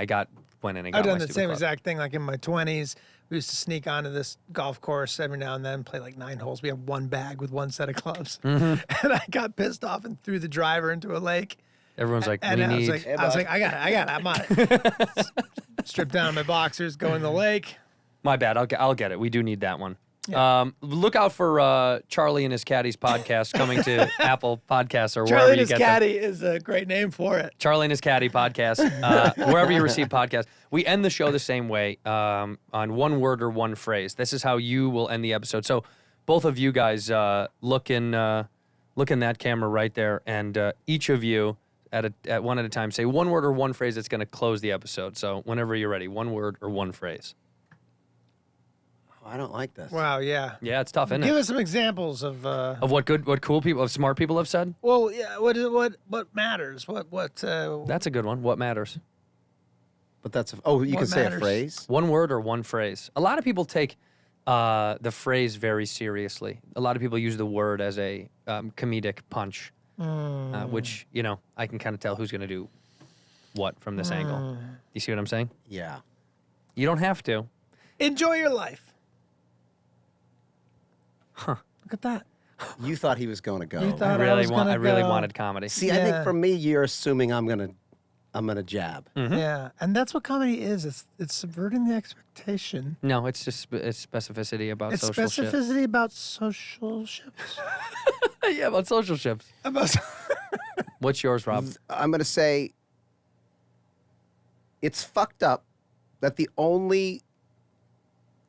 went in and got I've done my the stupid same club. exact thing. Like in my 20s, we used to sneak onto this golf course every now and then, play like 9 holes. We had one bag with one set of clubs, and I got pissed off and threw the driver into a lake. Everyone's like, And we I was need. like, I got it. I'm on it. Strip down my boxers, go in the lake. My bad. I'll get it. We do need that one. Look out for Charlie and his Caddie's podcast coming to Apple Podcasts or wherever Charlie and you his get them. Caddie is a great name for it. Charlie and his Caddie podcast, wherever you receive podcasts. We end the show the same way, on one word or one phrase. This is how you will end the episode. So both of you guys look in that camera right there, and each of you at one at a time say one word or one phrase that's going to close the episode. So whenever you're ready, one word or one phrase. Oh, I don't like this. Wow, yeah. Yeah, it's tough, isn't Give it? us some examples of. Of what cool people, of smart people have said. Well, yeah. What matters? What? That's a good one. What matters? But that's you What can say a matters? phrase. One word or one phrase. A lot of people take the phrase very seriously. A lot of people use the word as a comedic punch, which, I can kind of tell who's going to do what from this angle. You see what I'm saying? Yeah. You don't have to. Enjoy your life. Huh. Look at that. You thought he was going to go. You thought I I was gonna really go. wanted comedy. See, I think Yeah. for me, you're assuming I'm gonna jab. Yeah, and that's what comedy is. It's subverting the expectation. No, it's just it's specificity about It's social shit. specificity about social ships. Yeah, about social ships. About What's yours, Rob? I'm gonna say it's fucked up that the only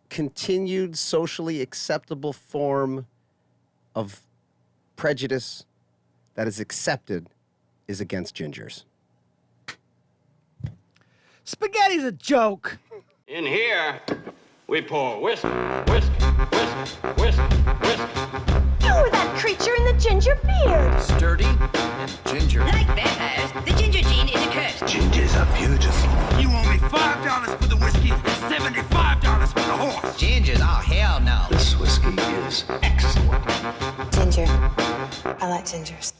continued socially acceptable form of prejudice that is accepted is against gingers. Spaghetti's a joke. In here, we pour whiskey, whiskey, whiskey, whiskey, whiskey. You were that creature in the ginger beard. Sturdy and ginger. Like vampires, the ginger gene is a curse. Gingers are beautiful. You owe me $5 for the whiskey and $75 for the horse. Gingers? Oh, hell no. This whiskey is excellent. Ginger. I like gingers.